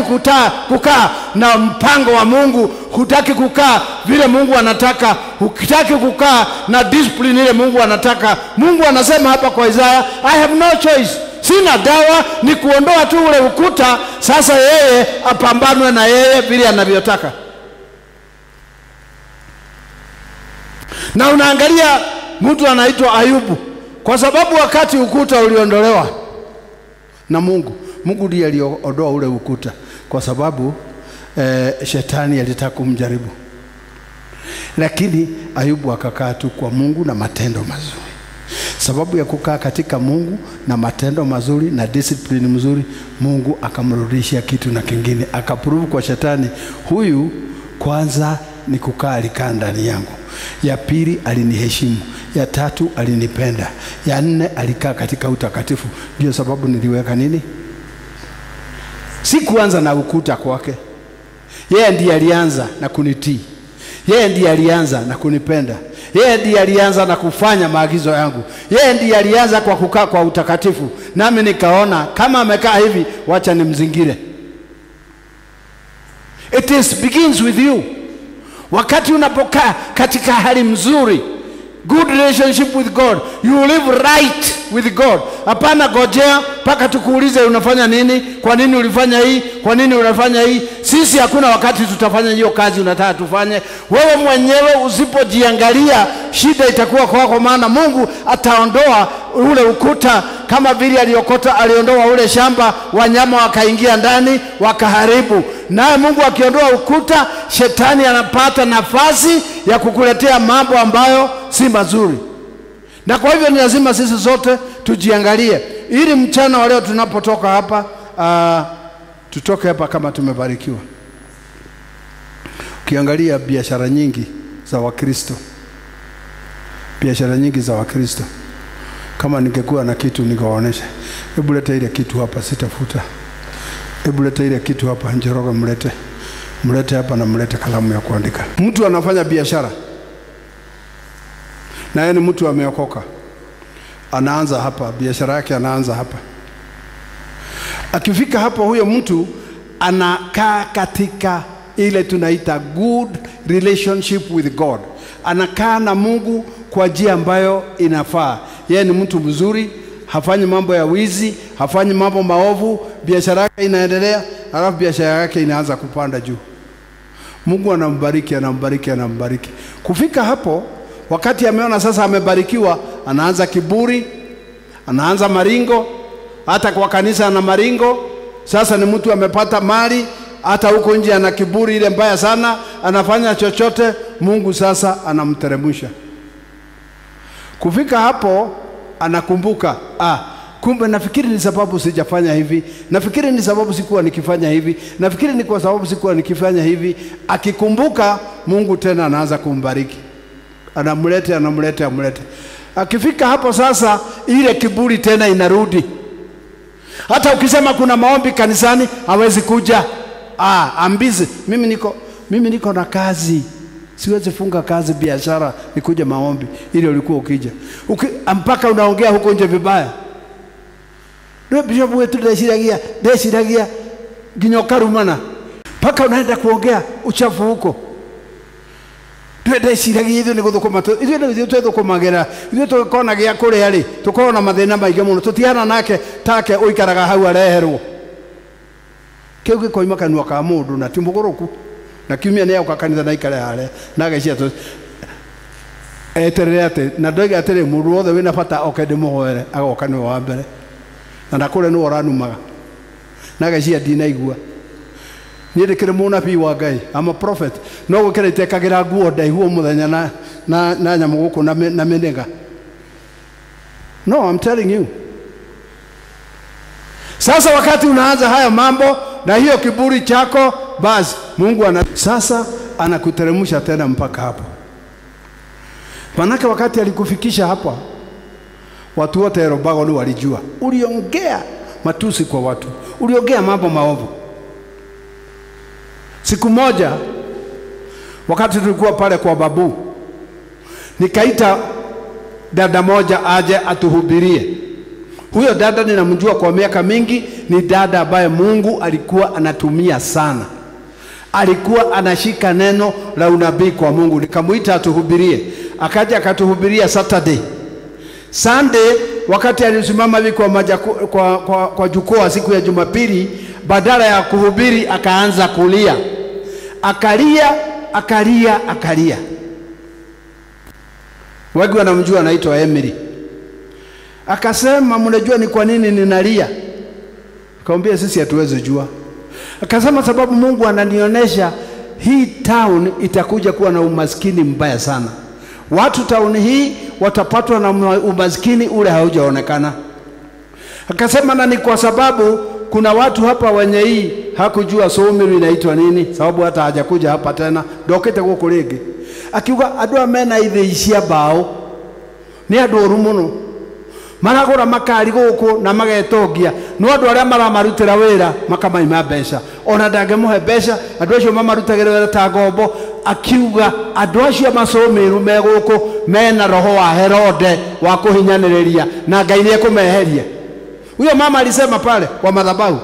kukaa na mpango wa Mungu, hutaki kukaa vile Mungu anataka, hutaki kukaa na discipline ile Mungu anataka, Mungu anasema hapa kwa Isaiah, I have no choice. Sina dawa, ni kuondoa tu ule ukuta. Sasa yeye apambanwe na yeye vile anavyotaka. Na unaangalia mtu anaitwa Ayubu, kwa sababu wakati ukuta uliondolewa na Mungu ndiye aliondoa ule ukuta, kwa sababu shetani alitaka kumjaribu. Lakini Ayubu akakaa tu kwa Mungu na matendo mazuri. Sababu ya kukaa katika Mungu na matendo mazuri na discipline mzuri, Mungu akamrudishia kitu na kingine. Akaprove kwa shetani, huyu kwanza ni kukaa, alikaa ndani yangu. Ya pili aliniheshimu. Ya tatu alinipenda. Ya nne alikaa katika utakatifu. Ndio sababu niliweka nini? Si kuanza na ukuta kwake. Yeye ndiye alianza na kunitii. Yeye ndiye alianza na kunipenda. Yeye ndiye alianza na kufanya maagizo yangu. Yeye ndiye alianza kwa kukaa kwa utakatifu. Nami nikaona kama amekaa hivi, wacha nimzingire. It begins with you. Wakati unapokaa katika hali mzuri, good relationship with God, you live right with God. Hapana gojea mpaka tukuulize unafanya nini, kwa nini ulifanya hii, kwa nini unafanya hii. Sisi hakuna wakati tutafanya hiyo kazi unataka tufanye. Wewe mwenyewe usipojiangalia, shida itakuwa kwako, maana Mungu ataondoa ule ukuta kama vile aliondoa ule shamba, wanyama wakaingia ndani wakaharibu. Naye Mungu akiondoa ukuta, shetani anapata nafasi ya kukuletea mambo ambayo si mazuri. Na kwa hivyo ni lazima sisi zote tujiangalie, ili mchana wa leo tunapotoka hapa tutoke hapa kama tumebarikiwa. Ukiangalia biashara nyingi za Wakristo, kama ningekuwa na kitu ningewaonesha. Hebu leta ile kitu hapa, sitafuta. Hebu leta ile kitu hapa, Njoroge mlete hapa na mlete kalamu ya kuandika. Mtu anafanya biashara na yeye ni mtu ameokoka, anaanza hapa biashara yake, anaanza hapa. Akifika hapo, huyo mtu anakaa katika ile tunaita good relationship with God. Anakaa na Mungu kwa njia ambayo inafaa. Yeye ni mtu mzuri, hafanyi mambo ya wizi, hafanyi mambo maovu, biashara yake inaendelea, alafu biashara yake inaanza kupanda juu. Mungu anambariki. Kufika hapo, wakati ameona sasa amebarikiwa, anaanza kiburi, anaanza maringo. Hata kwa kanisa ana maringo. Sasa ni mtu amepata mali, hata huko nje ana kiburi ile mbaya sana, anafanya chochote. Mungu sasa anamteremsha. Kufika hapo anakumbuka, kumbe nafikiri ni sababu sijafanya hivi, nafikiri ni sababu sikuwa nikifanya hivi, nafikiri ni kwa sababu sikuwa nikifanya hivi. Akikumbuka, Mungu tena anaanza kumbariki, anamlete. Akifika hapo sasa, ile kiburi tena inarudi. Hata ukisema kuna maombi kanisani, hawezi kuja. Ambizi, mimi niko na kazi, siwezi funga kazi biashara nikuje maombi. Ile ulikuwa ukija mpaka unaongea huko nje vibaya. Ndio bishop wetu desiragia ginyokarumana, mpaka unaenda kuongea uchafu huko. Desiragia hizo ni kuthukuma hizo tuthukumagera hizo tukona gya kuri ari tukona mathina maingi muno tutiana nake take uikaraga hau areherwo kiu gikoima kanua ka mundu na timuguruku na kiumia ne ukakanitha na ikare hare na gacia tu eterete na ndoiga atire mundu wothe wina bata okende muhoere agoka ni wa mbere na ndakure ni oranumaga na gacia ndinaigua nindikire munabii wa Ngai, I'm a prophet. No gukire itekagira nguo ndaihu muthenya na nyamu guku na menega. No, I'm telling you. Sasa wakati unaanza haya mambo na hiyo kiburi chako, basi Mungu sasa anakuteremsha tena mpaka hapo. Manake wakati alikufikisha hapa, watu wote Yeroboamu walijua uliongea matusi kwa watu, uliongea mambo maovu. Siku moja wakati tulikuwa pale kwa babu, nikaita dada moja aje atuhubirie. Huyo dada ninamjua kwa miaka mingi, ni dada ambaye Mungu alikuwa anatumia sana. Alikuwa anashika neno la unabii kwa Mungu. Nikamuita atuhubirie. Akaja akatuhubiria Saturday. Sunday wakati alisimama hivi kwa jukwaa siku ya Jumapili, badala ya kuhubiri akaanza kulia. Akalia. Wengi wanamjua anaitwa Emily. Akasema, mnajua ni kwa nini ninalia? Akamwambia sisi hatuwezi jua. Akasema sababu Mungu ananionyesha hii town itakuja kuwa na umaskini mbaya sana. Watu town hii watapatwa na umaskini ule haujaonekana. Akasema na ni kwa sababu kuna watu hapa wenye hii hakujua Somiru inaitwa nini, sababu hata hajakuja hapa tena dokete guku ringi. Akiuga andu amena itheisia bao ni andu oru muno, maragura makari guku na magetogia, no andu aria maramarutira wira makamaima mbeca, ona ndangemuhe mbeca andu acio mamarutagire wira ta ngombo. Akiuga andu acio masomiru me guku mena roho wa Herode wa kuhinyaniria na Ngai ni kumeheria. Huyo mama alisema pale kwa madhabahu,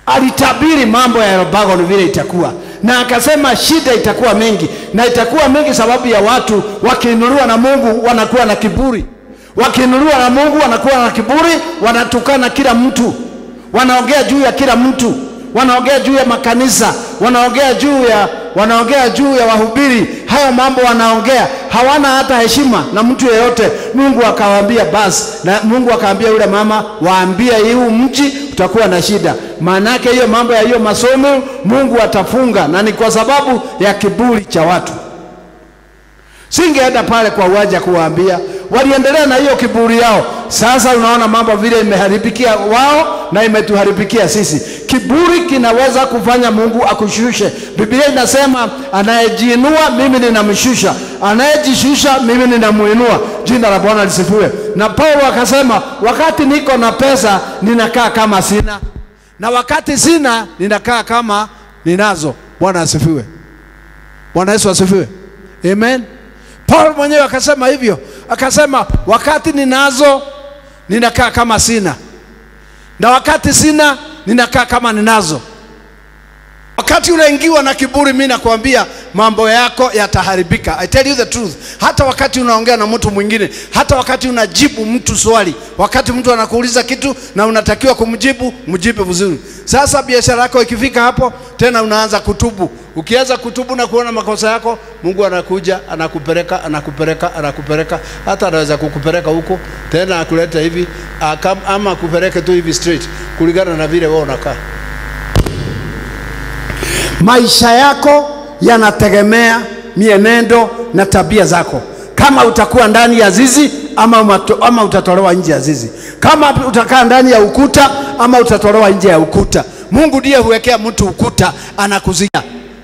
alitabiri mambo ya Yeroboamu vile itakuwa, na akasema shida itakuwa mingi, na itakuwa mingi sababu ya watu wakiinuliwa na Mungu wanakuwa na kiburi. Wakiinuliwa na Mungu wanakuwa na kiburi, wanatukana kila mtu, wanaongea juu ya kila mtu, wanaongea juu ya makanisa, wanaongea juu ya wahubiri. Hayo mambo wanaongea, hawana hata heshima na mtu yeyote. Mungu akawaambia basi, na Mungu akaambia yule mama, waambie huu mji utakuwa na shida. Maana yake hiyo mambo ya hiyo masomo Mungu atafunga, na ni kwa sababu ya kiburi cha watu. Singeenda pale kwa uwanja kuwaambia, waliendelea na hiyo kiburi yao. Sasa unaona mambo vile imeharibikia wao na imetuharibikia sisi. Kiburi kinaweza kufanya Mungu akushushe. Biblia inasema anayejiinua mimi ninamshusha, anayejishusha mimi ninamuinua. Jina la Bwana lisifiwe. Na Paulo akasema, wakati niko na pesa ninakaa kama sina, na wakati sina ninakaa kama ninazo. Bwana asifiwe. Bwana Yesu asifiwe. Amen. Paulo mwenyewe akasema hivyo, akasema wakati ninazo ninakaa kama sina, na wakati sina ninakaa kama ninazo. Wakati unaingiwa na kiburi, mimi nakwambia mambo yako yataharibika. I tell you the truth. Hata wakati unaongea na mtu mwingine, hata wakati unajibu mtu swali, wakati mtu anakuuliza kitu na unatakiwa kumjibu, mjibe vizuri. Sasa biashara yako ikifika hapo, tena unaanza kutubu. Ukianza kutubu na kuona makosa yako, Mungu anakuja, anakupeleka, hata anaweza kukupeleka huko, tena akuleta hivi, ama akupeleke tu hivi straight, kulingana na vile wewe unakaa. Maisha yako yanategemea mienendo na tabia zako. Kama utakuwa ndani ya zizi ama utatolewa nje ya zizi. Kama utakaa ndani ya ukuta ama utatolewa nje ya ukuta. Mungu ndiye huwekea mtu ukuta, anakuzia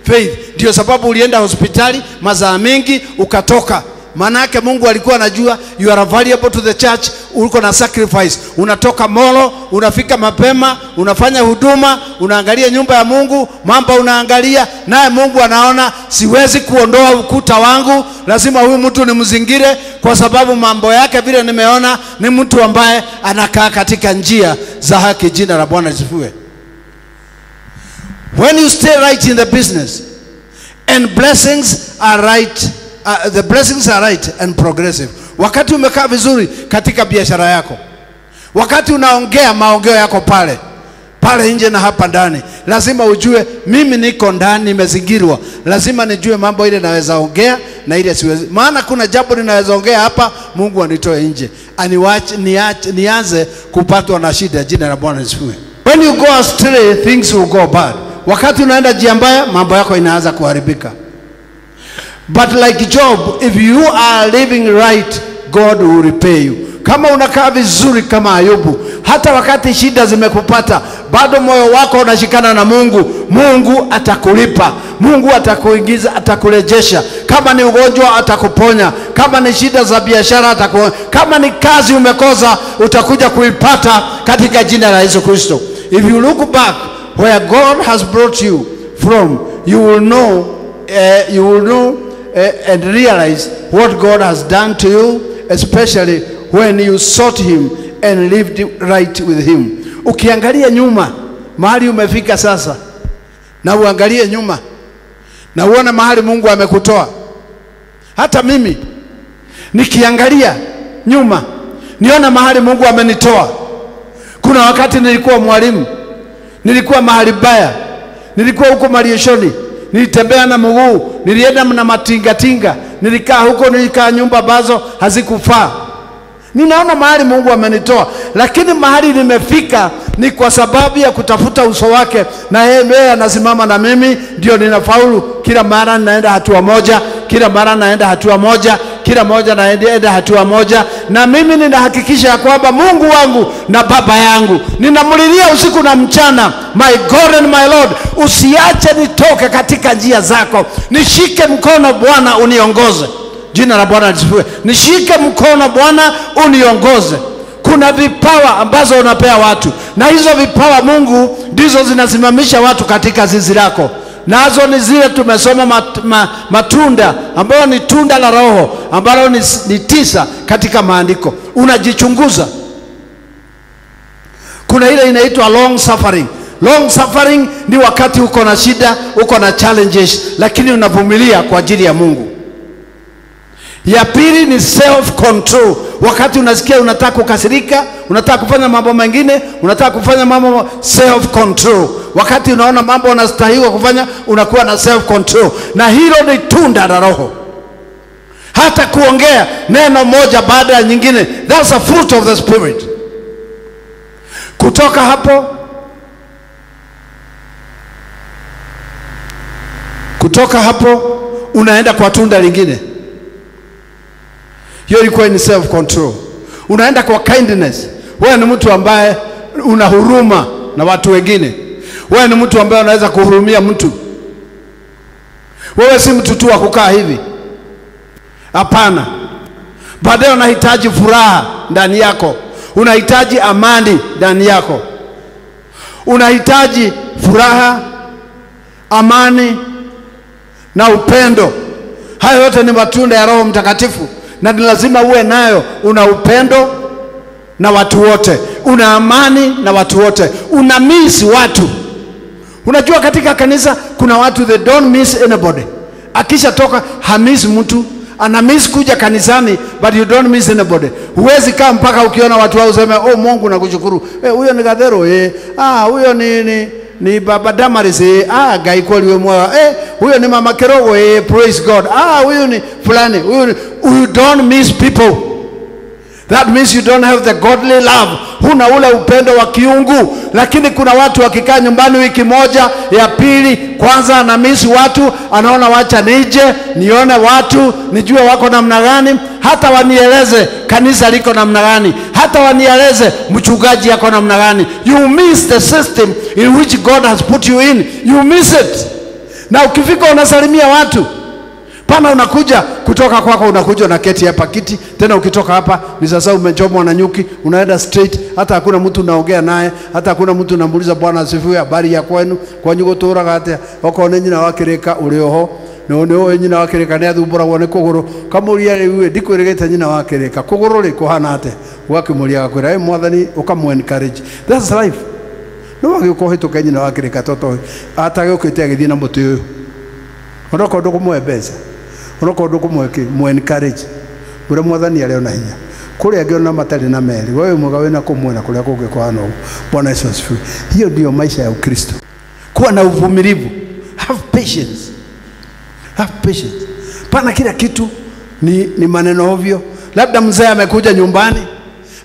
faith. Ndio sababu ulienda hospitali mazaa mengi ukatoka. Maana yake Mungu alikuwa anajua you are valuable to the church, uko na sacrifice. Unatoka molo, unafika mapema, unafanya huduma, unaangalia nyumba ya Mungu, mambo unaangalia, naye Mungu anaona siwezi kuondoa ukuta wangu, lazima huyu mtu nimzingire, kwa sababu mambo yake vile nimeona ni mtu ambaye anakaa katika njia za haki. Jina la Bwana lisifiwe. When you stay right in the business and blessings are right, the blessings are right and progressive. Wakati umekaa vizuri katika biashara yako, wakati unaongea maongeo yako pale nje na hapa ndani, lazima ujue mimi niko ndani, nimezingirwa. Lazima nijue mambo ile naweza ongea na ile siwezi. Maana kuna jambo ninaweza ongea hapa, Mungu anitoe nje, nianze kupatwa na shida. Jina la Bwana lisifiwe. When you go astray, things will go bad. Wakati unaenda njia mbaya, mambo yako inaanza kuharibika. But like Job, if you are living right, God will repay you. Kama unakaa vizuri kama Ayubu, hata wakati shida zimekupata, bado moyo wako unashikana na Mungu, Mungu atakulipa. Mungu atakuingiza, atakurejesha. Kama ni ugonjwa atakuponya, kama ni shida za biashara atakuponya, kama ni kazi umekosa utakuja kuipata katika jina la Yesu Kristo. If you look back where God has brought you from, you will know and realize what God has done to you, especially when you sought him and lived right with him. Ukiangalia nyuma mahali umefika sasa, na uangalie nyuma na uone mahali Mungu amekutoa. Hata mimi nikiangalia nyuma niona mahali Mungu amenitoa. Kuna wakati nilikuwa mwalimu, nilikuwa mahali baya, nilikuwa huko Marieshoni, nilitembea na mguu, nilienda na matinga, nilikaa huko, nilikaa nyumba ambazo hazikufaa. Ninaona mahali Mungu amenitoa, lakini mahali nimefika ni kwa sababu ya kutafuta uso wake, na yeye anasimama na mimi, ndio ninafaulu. Kila mara naenda hatua moja, kila mara naenda hatua moja, kila moja naenda hatua moja, na mimi ninahakikisha kwamba Mungu wangu na Baba yangu ninamlilia usiku na mchana, my God and my Lord, usiache nitoke katika njia zako. Nishike mkono Bwana, uniongoze. Jina la Bwana lisifiwe. Nishike mkono Bwana, uniongoze. Kuna vipawa ambazo unapea watu, na hizo vipawa Mungu ndizo zinasimamisha watu katika zizi lako. Nazo ni zile tumesoma matunda ambayo ni tunda la Roho, ambalo ni 9 katika maandiko. Unajichunguza. Kuna ile inaitwa long suffering. Long suffering ni wakati uko na shida, uko na challenges, lakini unavumilia kwa ajili ya Mungu. Ya pili ni self control. Wakati unasikia unataka kukasirika, unataka kufanya mambo mengine, unataka kufanya mambo, self control. Wakati unaona mambo unastahili kufanya, unakuwa na self control. Na hilo ni tunda la Roho. Hata kuongea neno moja baada ya nyingine, that's a fruit of the Spirit. Kutoka hapo unaenda kwa tunda lingine. Hiyo ilikuwa ni self control. Unaenda kwa kindness. Wewe ni mtu ambaye una huruma na watu wengine. Wewe ni mtu ambaye unaweza kuhurumia mtu. Wewe si mtu tu wa kukaa hivi. Hapana. Baadaye unahitaji furaha ndani yako. Unahitaji amani ndani yako. Unahitaji furaha, amani na upendo. Hayo yote ni matunda ya Roho Mtakatifu. Na ni lazima uwe nayo. Una upendo na watu wote, una amani na watu wote, una miss watu. Unajua katika kanisa kuna watu they don't miss anybody. Akisha toka hamiss mtu, ana miss kuja kanisani, but you don't miss anybody. Huwezi kaa mpaka ukiona watu wao useme oh Mungu nakushukuru, huyo ni Gathero, huyo ni Baba Damaris, Gaikoli we mwa, huyo ni Mama Kerogo, praise God, huyo ni fulani, you don't miss people. That means you don't have the godly love. Huna ule upendo wa kiungu. Lakini kuna watu wakikaa nyumbani wiki moja, ya pili, kwanza ana miss watu, anaona wacha nije, nione watu, nijue wako namna gani, hata wanieleze kanisa liko namna gani, hata wanieleze mchungaji yako namna gani. You miss the system in which God has put you in. You miss it. Na ukifika unasalimia watu. Pana unakuja kutoka kwako, unakuja na keti hapa kiti, tena ukitoka hapa ni sasa umechomwa na nyuki, unaenda straight, hata hakuna mtu unaongea naye, hata hakuna mtu unamuuliza Bwana asifiwe, habari ya kwenu, kwanyu guturaga atia, okone nyina wakireka urioho, no nyina wakireka ne athumbura wone kuguru, kamuria riwe ndikwiregete nyina wakireka kuguru ri kuhana ate, wakimuria gakwira mwathani ukamu encourage. That's life. No wagikuhituka nyina wakireka toto ata gukite agithie na mutu uyu, onoko ndukumwebeza, onoko ndukumweke mu encourage, bure mwathani areo na hinya kule agiona matari na meri, wewe mugawe na kumwena kule kuge kwa no. Bwana Yesu asifiwe. Hiyo ndio maisha ya Ukristo. Kuwa na uvumilivu. Have patience. Have patience. Pana kila kitu ni maneno ovyo. Labda mzee amekuja nyumbani,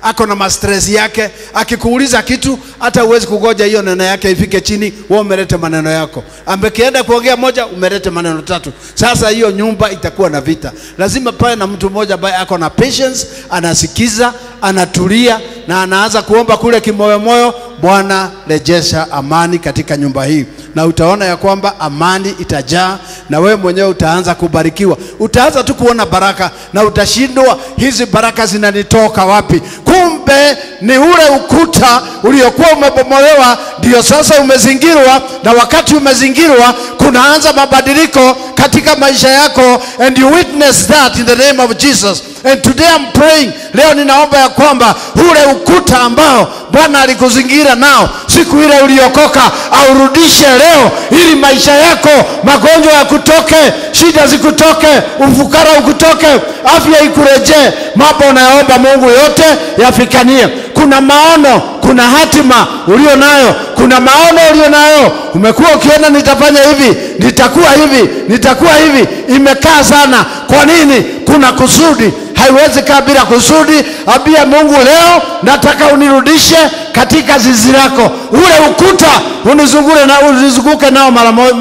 ako na stress yake, akikuuliza kitu hata uwezi kugoja hiyo neno yake ifike chini, wewe umeleta maneno yako. Amekienda kuongea moja, umeleta maneno tatu. Sasa hiyo nyumba itakuwa na vita. Lazima pawe na mtu mmoja ambaye ako na patience, anasikiza, anatulia na anaanza kuomba kule kimoyo moyo, Bwana rejesha amani katika nyumba hii. Na utaona ya kwamba amani itajaa na wewe mwenyewe utaanza kubarikiwa. Utaanza tu kuona baraka na utashindwa hizi baraka zinanitoka wapi? Kumbe ni ule ukuta uliokuwa umebomolewa ndio sasa umezingirwa, na wakati umezingirwa kunaanza mabadiliko katika maisha yako, and you witness that in the name of Jesus. And today I'm praying, leo ninaomba ya kwamba ule ukuta ambao Bwana alikuzingira nao siku ile uliokoka aurudishe leo, ili maisha yako, magonjwa yakutoke, shida zikutoke, ufukara ukutoke, afya ikurejee. Mambo unayoomba Mungu yote yafikanie. Kuna maono, kuna hatima ulio nayo, kuna maono ulio nayo. Umekuwa ukiona nitafanya hivi, nitakuwa hivi, nitakuwa hivi, imekaa sana. Kwa nini? Kuna kusudi. Haiwezi kaa bila kusudi. Ambia Mungu leo nataka unirudishe katika zizi lako. Ule ukuta unizunguke nao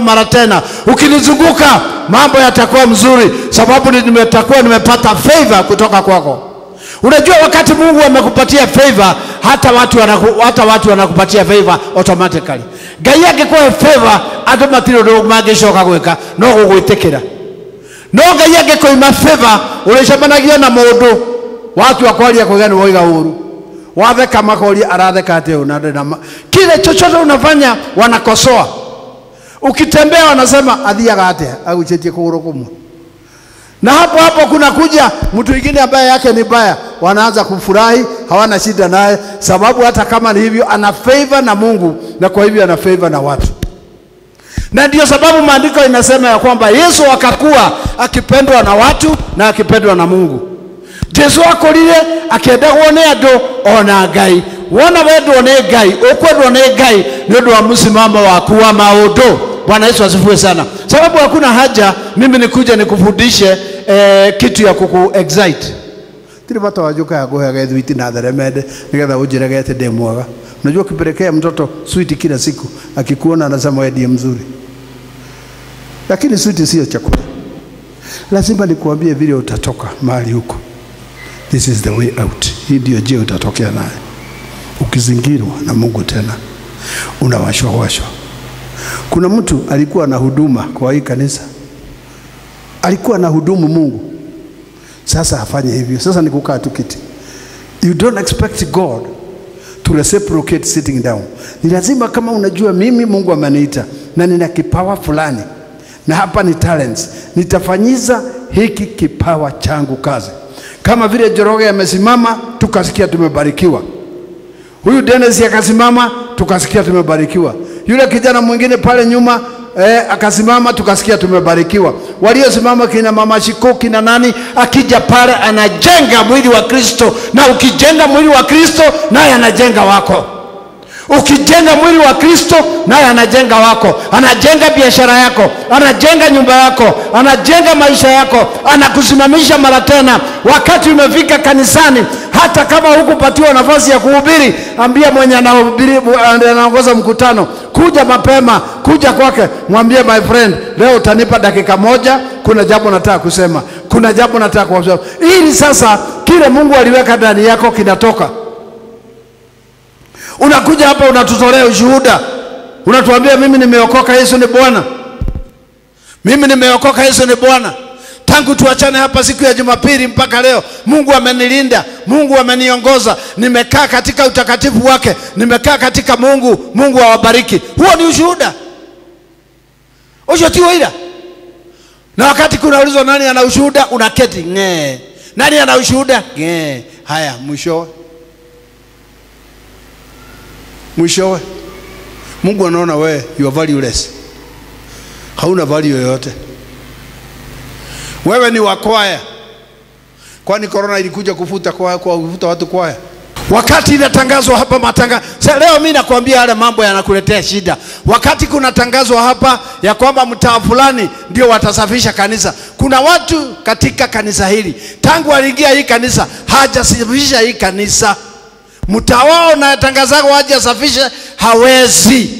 mara tena. Ukinizunguka mambo yatakuwa mzuri, sababu nimepata favor kutoka kwako. Unajua wakati Mungu amekupatia favor, hata watu wanakupatia favor automatically. Ngai angekuwa favor andũ matirĩ ũndũ mangĩcoka gwĩka, no gũgwĩtĩkĩra. No Ngai angĩkoima favor, ũrĩcemanagia na mũndũ watu akwaria kũgĩa nĩ woiga ũru, watheka makoria aratheka atĩ ũna kile chochote unafanya wanakosoa. Ukitembea wanasema athiaga atĩa, agucetie kũgũrũ kũmwe. Na hapo kuna kuja mtu mwingine ambaye yake ni baya, wanaanza kufurahi, hawana shida naye, sababu hata kama ni hivyo ana favor na Mungu, na kwa hivyo ana favor na watu. Na ndio sababu maandiko inasema ya kwamba Yesu akakuwa akipendwa na watu na akipendwa na Mungu. Yesu akorire akienda kuone andu ona Ngai. Wona wendwo ni Ngai, ukwendwo ni Ngai ni undu wa msimamo waku wa maundu. Bwana Yesu asifiwe sana. Sababu hakuna haja mimi nikuje nikufundishe kitu ya kuku excite. Tiri bata wajuka ya goya gaithu iti na theremende nigetha ujire gete de mwaga. Unajua ukipelekea mtoto sweet kila siku akikuona anasema wewe ndiye mzuri. Lakini sweet sio chakula. Lazima nikuambie vile utatoka mahali huko. This is the way out. Hii ndio njia utatokea naye. Ukizingirwa na Mungu tena unawashwa. Kuna mtu alikuwa na huduma kwa hii kanisa. Alikuwa na hudumu Mungu. Sasa afanye hivyo. Sasa ni kukaa tu kiti. You don't expect God to reciprocate sitting down. Ni lazima kama unajua mimi Mungu ameniita na nina kipawa fulani na hapa ni talents, nitafanyiza hiki kipawa changu kazi. Kama vile Njoroge amesimama tukasikia tumebarikiwa. Huyu Dennis akasimama tukasikia tumebarikiwa. Yule kijana mwingine pale nyuma akasimama tukasikia tumebarikiwa. Waliosimama kina mama Shikoki na nani, akija pale anajenga mwili wa Kristo, na ukijenga mwili wa Kristo naye anajenga wako. Ukijenga mwili wa Kristo naye anajenga wako. Anajenga biashara yako, anajenga nyumba yako, anajenga maisha yako, anakusimamisha mara tena. Wakati umefika kanisani, hata kama hukupatiwa nafasi ya kuhubiri, ambia mwenye anahubiri anaongoza mkutano, kuja mapema, kuja kwake, mwambie my friend, leo utanipa dakika moja, kuna jambo nataka kusema, kuna jambo nataka kusema. Ili sasa kile Mungu aliweka ndani yako kinatoka. Unakuja hapa unatutolea ushuhuda. Unatuambia mimi nimeokoka, Yesu ni Bwana. Mimi nimeokoka, Yesu ni Bwana. Tangu tuachane hapa siku ya Jumapili mpaka leo, Mungu amenilinda, Mungu ameniongoza, nimekaa katika utakatifu wake, nimekaa katika Mungu, Mungu awabariki. Huo ni ushuhuda. Ushuhuda ila. Na wakati kuna ulizo nani ana ushuhuda, unaketi nge. Nani ana ushuhuda? Nge. Haya, mwishowe Mungu anaona wewe you are valueless. Hauna value yoyote. Wewe ni wa kwaya. Kwani corona ilikuja kufuta kwaya, kufuta watu kwaya? Wakati inatangazwa hapa matangazo. Leo mimi nakwambia yale mambo yanakuletea shida. Wakati kuna tangazo hapa ya kwamba mtaa fulani ndio watasafisha kanisa. Kuna watu katika kanisa hili tangu waliingia hii kanisa hajasafisha hii kanisa. Mtaa wao na tangazo waje safisha hawezi.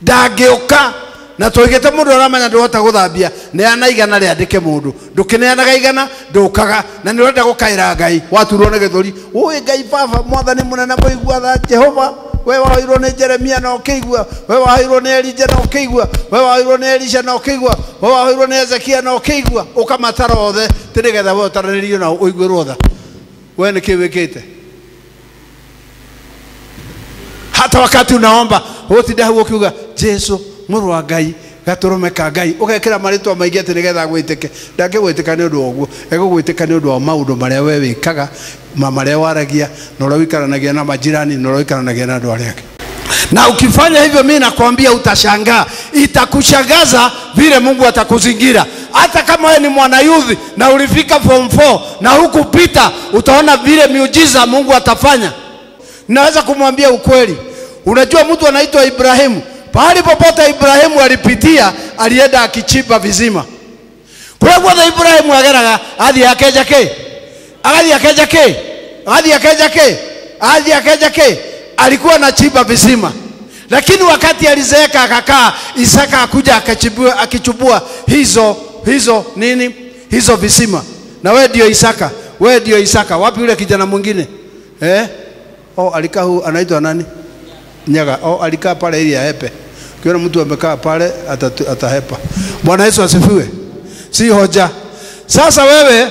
Dageuka na toigete mundu aramanya ndota guthambia ne anaigana ri andike mundu ndukineanaga igana ndukaga na nirenda gukaira Ngai waturwo ne githuri uyi Ngai baba mwathani munene muigua tha Jehova we wairwo ne Jeremia na ukiigua we wairwo ne Elija na ukiigua we wairwo ne Elisha na ukiigua we wairwo ne Ezekia na ukiigua ukamatara othe tirigetha we utaranirio na uigwirwo tha we ni kiwikite. Hata wakati unaomba utinde hau ukiuga Jesu muru wa Ngai gaturumeka Ngai ugekira maritwa maingi ati nigetha gwitike ndangigwitika ni undu oguo egugwitika ni undu wa maundu maria we wikaga maria waragia na urawikanagia na majirani na urawikanagia na andu aria. Na ukifanya hivyo mimi nakwambia utashangaa, itakushangaza vile Mungu atakuzingira. Hata kama wewe ni mwana youth na ulifika form 4 na hukupita, utaona vile miujiza Mungu atafanya. Naweza kumwambia ukweli. Unajua mtu anaitwa Ibrahimu. Pahali popote Ibrahimu alipitia, alienda akichimba vizima. Kwa hivyo Ibrahimu ageraga hadi akaja ke alikuwa anachimba vizima. Lakini wakati alizeeka akakaa, Isaka akuja akichubua hizo visima. Na wewe ndio Isaka. Wapi yule kijana mwingine? Alikaa huu anaitwa nani? Nyaga. Alikaa pale ili ahepe. Kiona mtu amekaa pale atahepa. Bwana Yesu asifiwe. Si hoja. Sasa wewe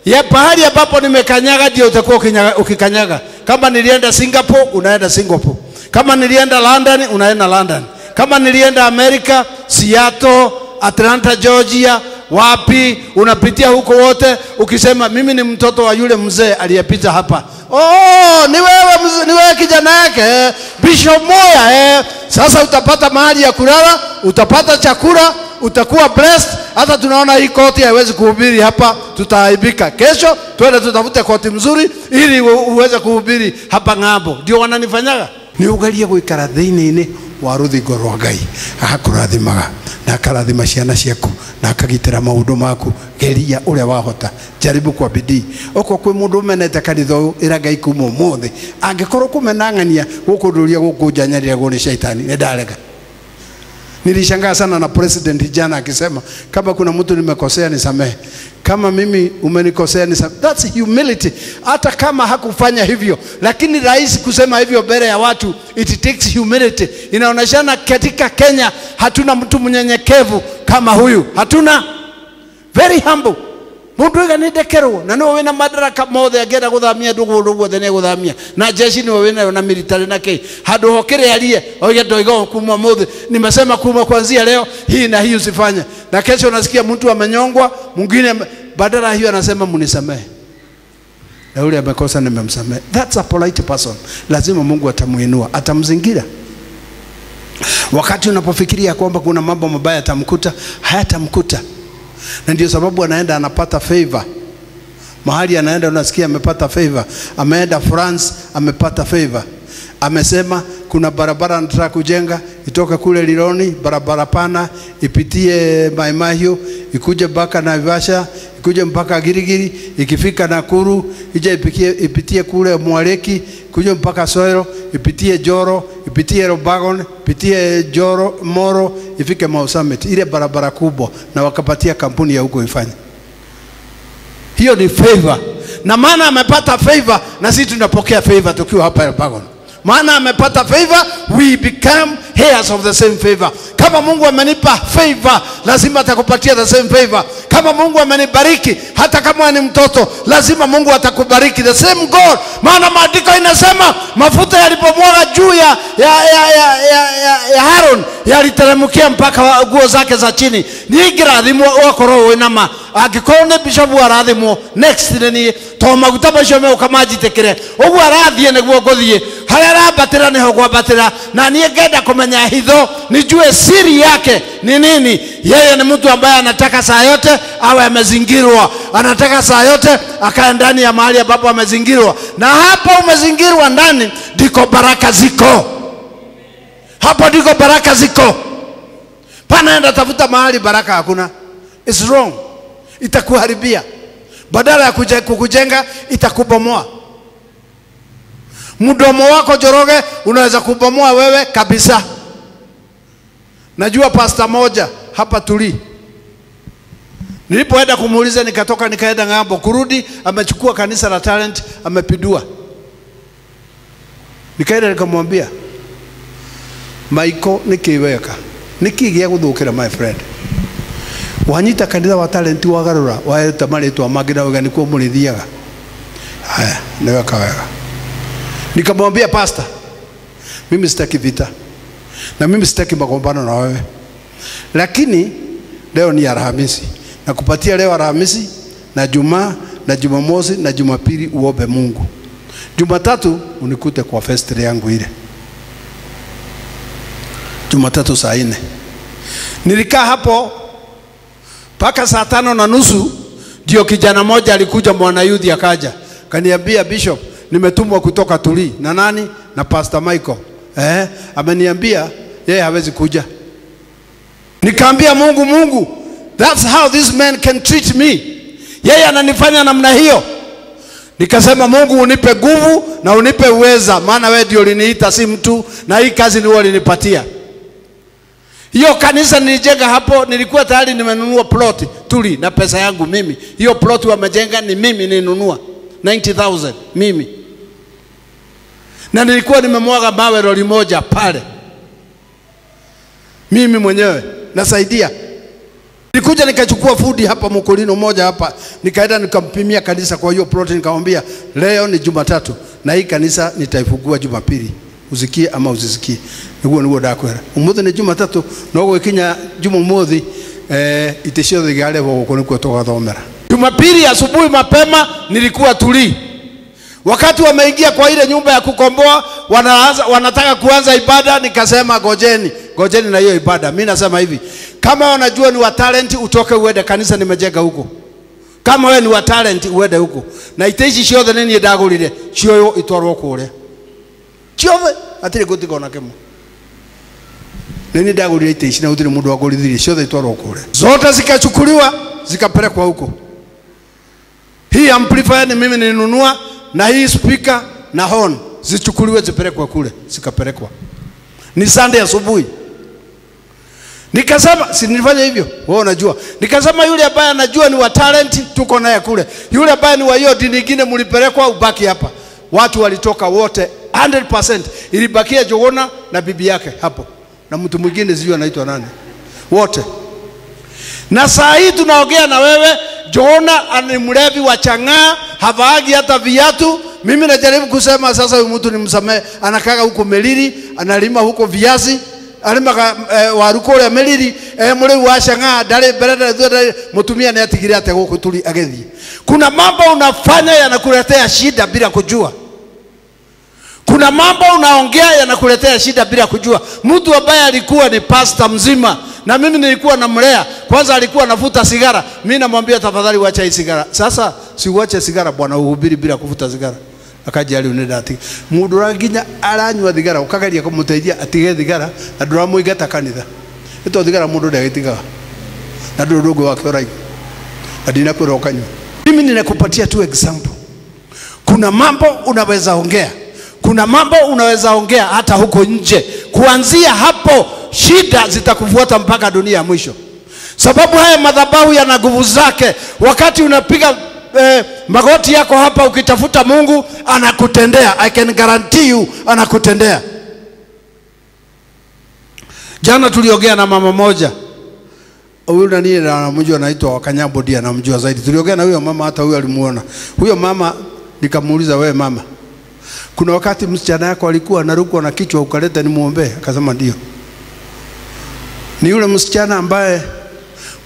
ya pahali ambapo nimekanyaga ndio utakuwa ukikanyaga. Kama nilienda Singapore, unaenda Singapore. Kama nilienda London, unaenda London. Kama nilienda America, Seattle, Atlanta, Georgia, wapi, unapitia huko wote ukisema mimi ni mtoto wa yule mzee aliyepita hapa. Oh, ni wewe kijana yake Bishop Moya Sasa utapata mahali ya kulala, utapata chakula, utakuwa blessed. Hata tunaona hii koti haiwezi kuhubiri hapa, tutaaibika. Kesho twende tutafute koti mzuri ili uweze kuhubiri hapa ng'ambo. Ndio wananifanyaga. Ni ugalie guikara thiini-ini wa ruthingo rwa Ngai, akakurathimaga na akarathima ciana ciaku na akagitira maundu maku. Geria uria wahota, jaribu kwa bidii. Oko kwi mundu menete kanitho ira Ngai kuma umuthi, angikorwo kumenang'ania gukunduria gukujanyarira guni shaitani, ni ndarega. Nilishangaa sana na president jana akisema kama kuna mtu nimekosea nisamehe, kama mimi umenikosea nisamehe. That's humility. Hata kama hakufanya hivyo, lakini rais kusema hivyo mbele ya watu, it takes humility. Inaoneshana katika Kenya hatuna mtu mnyenyekevu kama huyu. Hatuna. Very humble. Mundu iganidekerwo na no wina madaraka mothe agenda guthamia ndugu guothe ne guthamia na jeshi ni wina na military na kei handu hokire alie oya ndoigo kuma mothe. Nimesema kuma kuanzia leo hii na hii usifanye, na kesho unasikia mtu amenyongwa, mwingine badala hiyo anasema munisamehe, na yule amekosa nimemsamehe. That's a polite person. Lazima Mungu atamuinua, atamzingira. Wakati unapofikiria kwamba kuna mambo mabaya atamkuta, hayatamkuta. Na ndio sababu anaenda anapata favor. Mahali anaenda unasikia amepata favor. Ameenda France amepata favor. Amesema kuna barabara anataka kujenga itoka kule Lironi, barabara pana ipitie Maimahio, ikuje mpaka Naivasha, ikuje mpaka Girigiri, ikifika Nakuru, ije ipitie kule Mwaleki, kuje mpaka Soero, ipitie Joro, ipitie Robagon, ipitie Joro Moro, ifike Mau Summit. Ile barabara kubwa, na wakapatia kampuni ya huko ifanye. Hiyo ni favor. Na maana amepata favor, na sisi tunapokea favor tukiwa hapa Robagon. Maana amepata favor, we become heirs of the same favor. Kama Mungu amenipa favor, lazima atakupatia the same favor. Kama Mungu amenibariki, hata kama ni mtoto, lazima Mungu atakubariki, the same God. Maana maandiko inasema mafuta yalipomwaga juu ya Aaron yaliteremkia mpaka nguo zake za chini. Ni ngirathimo wakoro winama agikorwo ni bishop arathimo next ni to maguta macio me ukamajitekere ugu arathie niguo nguthie haria rabatira niho gwabatira, na nie ngenda kumenya hitho nijue siri yake ni nini. Yeye ni mtu ambaye anataka saa yote awe amezingirwa, anataka saa yote akae ndani ya mahali ambapo amezingirwa, na hapo umezingirwa ndani ndiko baraka ziko. Hapo ndiko baraka ziko. Panaenda tafuta mahali baraka hakuna, it's wrong. Itakuharibia. Badala ya kukujenga itakubomoa. Mdomo wako Njoroge unaweza kubomoa wewe kabisa. Najua pastor moja hapa Tuli, nilipoenda kumuuliza nikatoka nikaenda ng'ambo, kurudi amechukua kanisa la Talent amepidua. Nikaenda nikamwambia Michael nikiweka nikigia guthukira my friend, wanyita kanitha wa Talent wagarura waeta maritwa magira wega nikuo murithiaga. Haya niweka wega. Nikamwambia pastor, mimi sitaki vita na mimi sitaki magombano na wewe, lakini leo ni Alhamisi, nakupatia leo Alhamisi na Jumaa na Jumamosi na Jumapili uombe Mungu. Jumatatu unikute kwa festival yangu ile. Jumatatu saa 4. Nilikaa hapo paka saa 5:30 ndio kijana moja alikuja, mwana youth akaja. Kaniambia Bishop, nimetumwa kutoka Tuli na nani na Pastor Michael. Ameniambia yeye hawezi kuja. Nikaambia Mungu, that's how this man can treat me. Yeye ananifanya namna hiyo. Nikasema Mungu unipe nguvu na unipe uweza, maana wewe ndio uliniita si mtu, na hii kazi ni wewe ulinipatia. Hiyo kanisa nilijenga hapo, nilikuwa tayari nimenunua plot Tuli na pesa yangu mimi. Hiyo plot wamejenga ni mimi ninunua 90,000 mimi. Na nilikuwa nimemwaga mawe lori moja pale mimi mwenyewe nasaidia. Nilikuja nikachukua food hapa Mkolino moja hapa, nikaenda nikampimia kanisa kwa hiyo plot, nikamwambia leo ni Jumatatu na hii kanisa nitaifungua Jumapili, usikie ama usisikie. Niguo ndakwera umuthi ni Jumatatu no gwikinya Jumamothi iteshio thigale huko niko toka thomera. Jumapili asubuhi mapema nilikuwa Tuli. Wakati wameingia kwa ile nyumba ya kukomboa, wanataka kuanza ibada, nikasema gojeni na hiyo ibada. Mimi nasema hivi, kama wanajua ni wa talent utoke uende kanisa nimejenga huko. Kama wewe ni wa talent uende huko. Na iteishi ciothe nini ndagurire, cio itwarwo kure. Ciothe atire gutigona kemo. Nini ndagurire iteishi na utire mundu wagurithirie, ciothe itwarwo kure. Zote zikachukuliwa zikapelekwa huko. Hii amplifier ni mimi nilinunua, na hii speaker na horn zichukuliwe zipelekwe kule, zikapelekwa. Ni Sunday asubuhi. Nikasema si nilifanya hivyo, wewe unajua. Nikasema yule ambaye anajua ni wa talent tuko naye kule. Yule ambaye ni wa hiyo dini nyingine mlipelekwa ubaki hapa. Watu walitoka wote 100%. Ilibakia Jogona na bibi yake hapo. Na mtu mwingine sijui anaitwa nani. Wote. Na saa hii tunaongea na wewe, Jogona ni mlevi wa chang'aa, havaagi hata viatu. Mimi najaribu kusema sasa huyu mtu nimsamehe, anakaa huko Melili, analima huko viazi, alima waruko ya Melili, mlevi wa chang'aa, dale berada mutumia na yatigire ate huko Tuli agethi. Kuna mambo unafanya yanakuletea shida bila kujua. Kuna mambo unaongea yanakuletea shida bila kujua. Mtu ambaye alikuwa ni pastor mzima na mimi nilikuwa namlea, kwanza alikuwa anavuta sigara. Mimi namwambia tafadhali wacha hii sigara. Sasa si uache sigara bwana, uhubiri bila kuvuta sigara. Akaja ali unenda ati mundu ranginya aranywa sigara ukagaria kumuteithia atige sigara andura muigata kanitha. Ito sigara mundu ndagitiga. Na ndogo wake rai. Adina kurokanywa. Mimi ninakupatia tu example. Kuna mambo unaweza ongea. Kuna mambo unaweza ongea hata huko nje. Kuanzia hapo shida zitakufuata mpaka dunia ya mwisho. Sababu haya madhabahu yana nguvu zake. Wakati unapiga magoti yako hapa ukitafuta Mungu, anakutendea. I can guarantee you anakutendea. Jana tuliongea na mama moja. Huyu nani anamjua, anaitwa Wakanyambo dia, anamjua zaidi. Tuliongea na huyo mama, hata huyo alimuona. Huyo mama nikamuuliza, wewe mama, kuna wakati msichana yako alikuwa anarukwa na kichwa ukaleta nimuombe? Akasema ndio. Ni yule msichana ambaye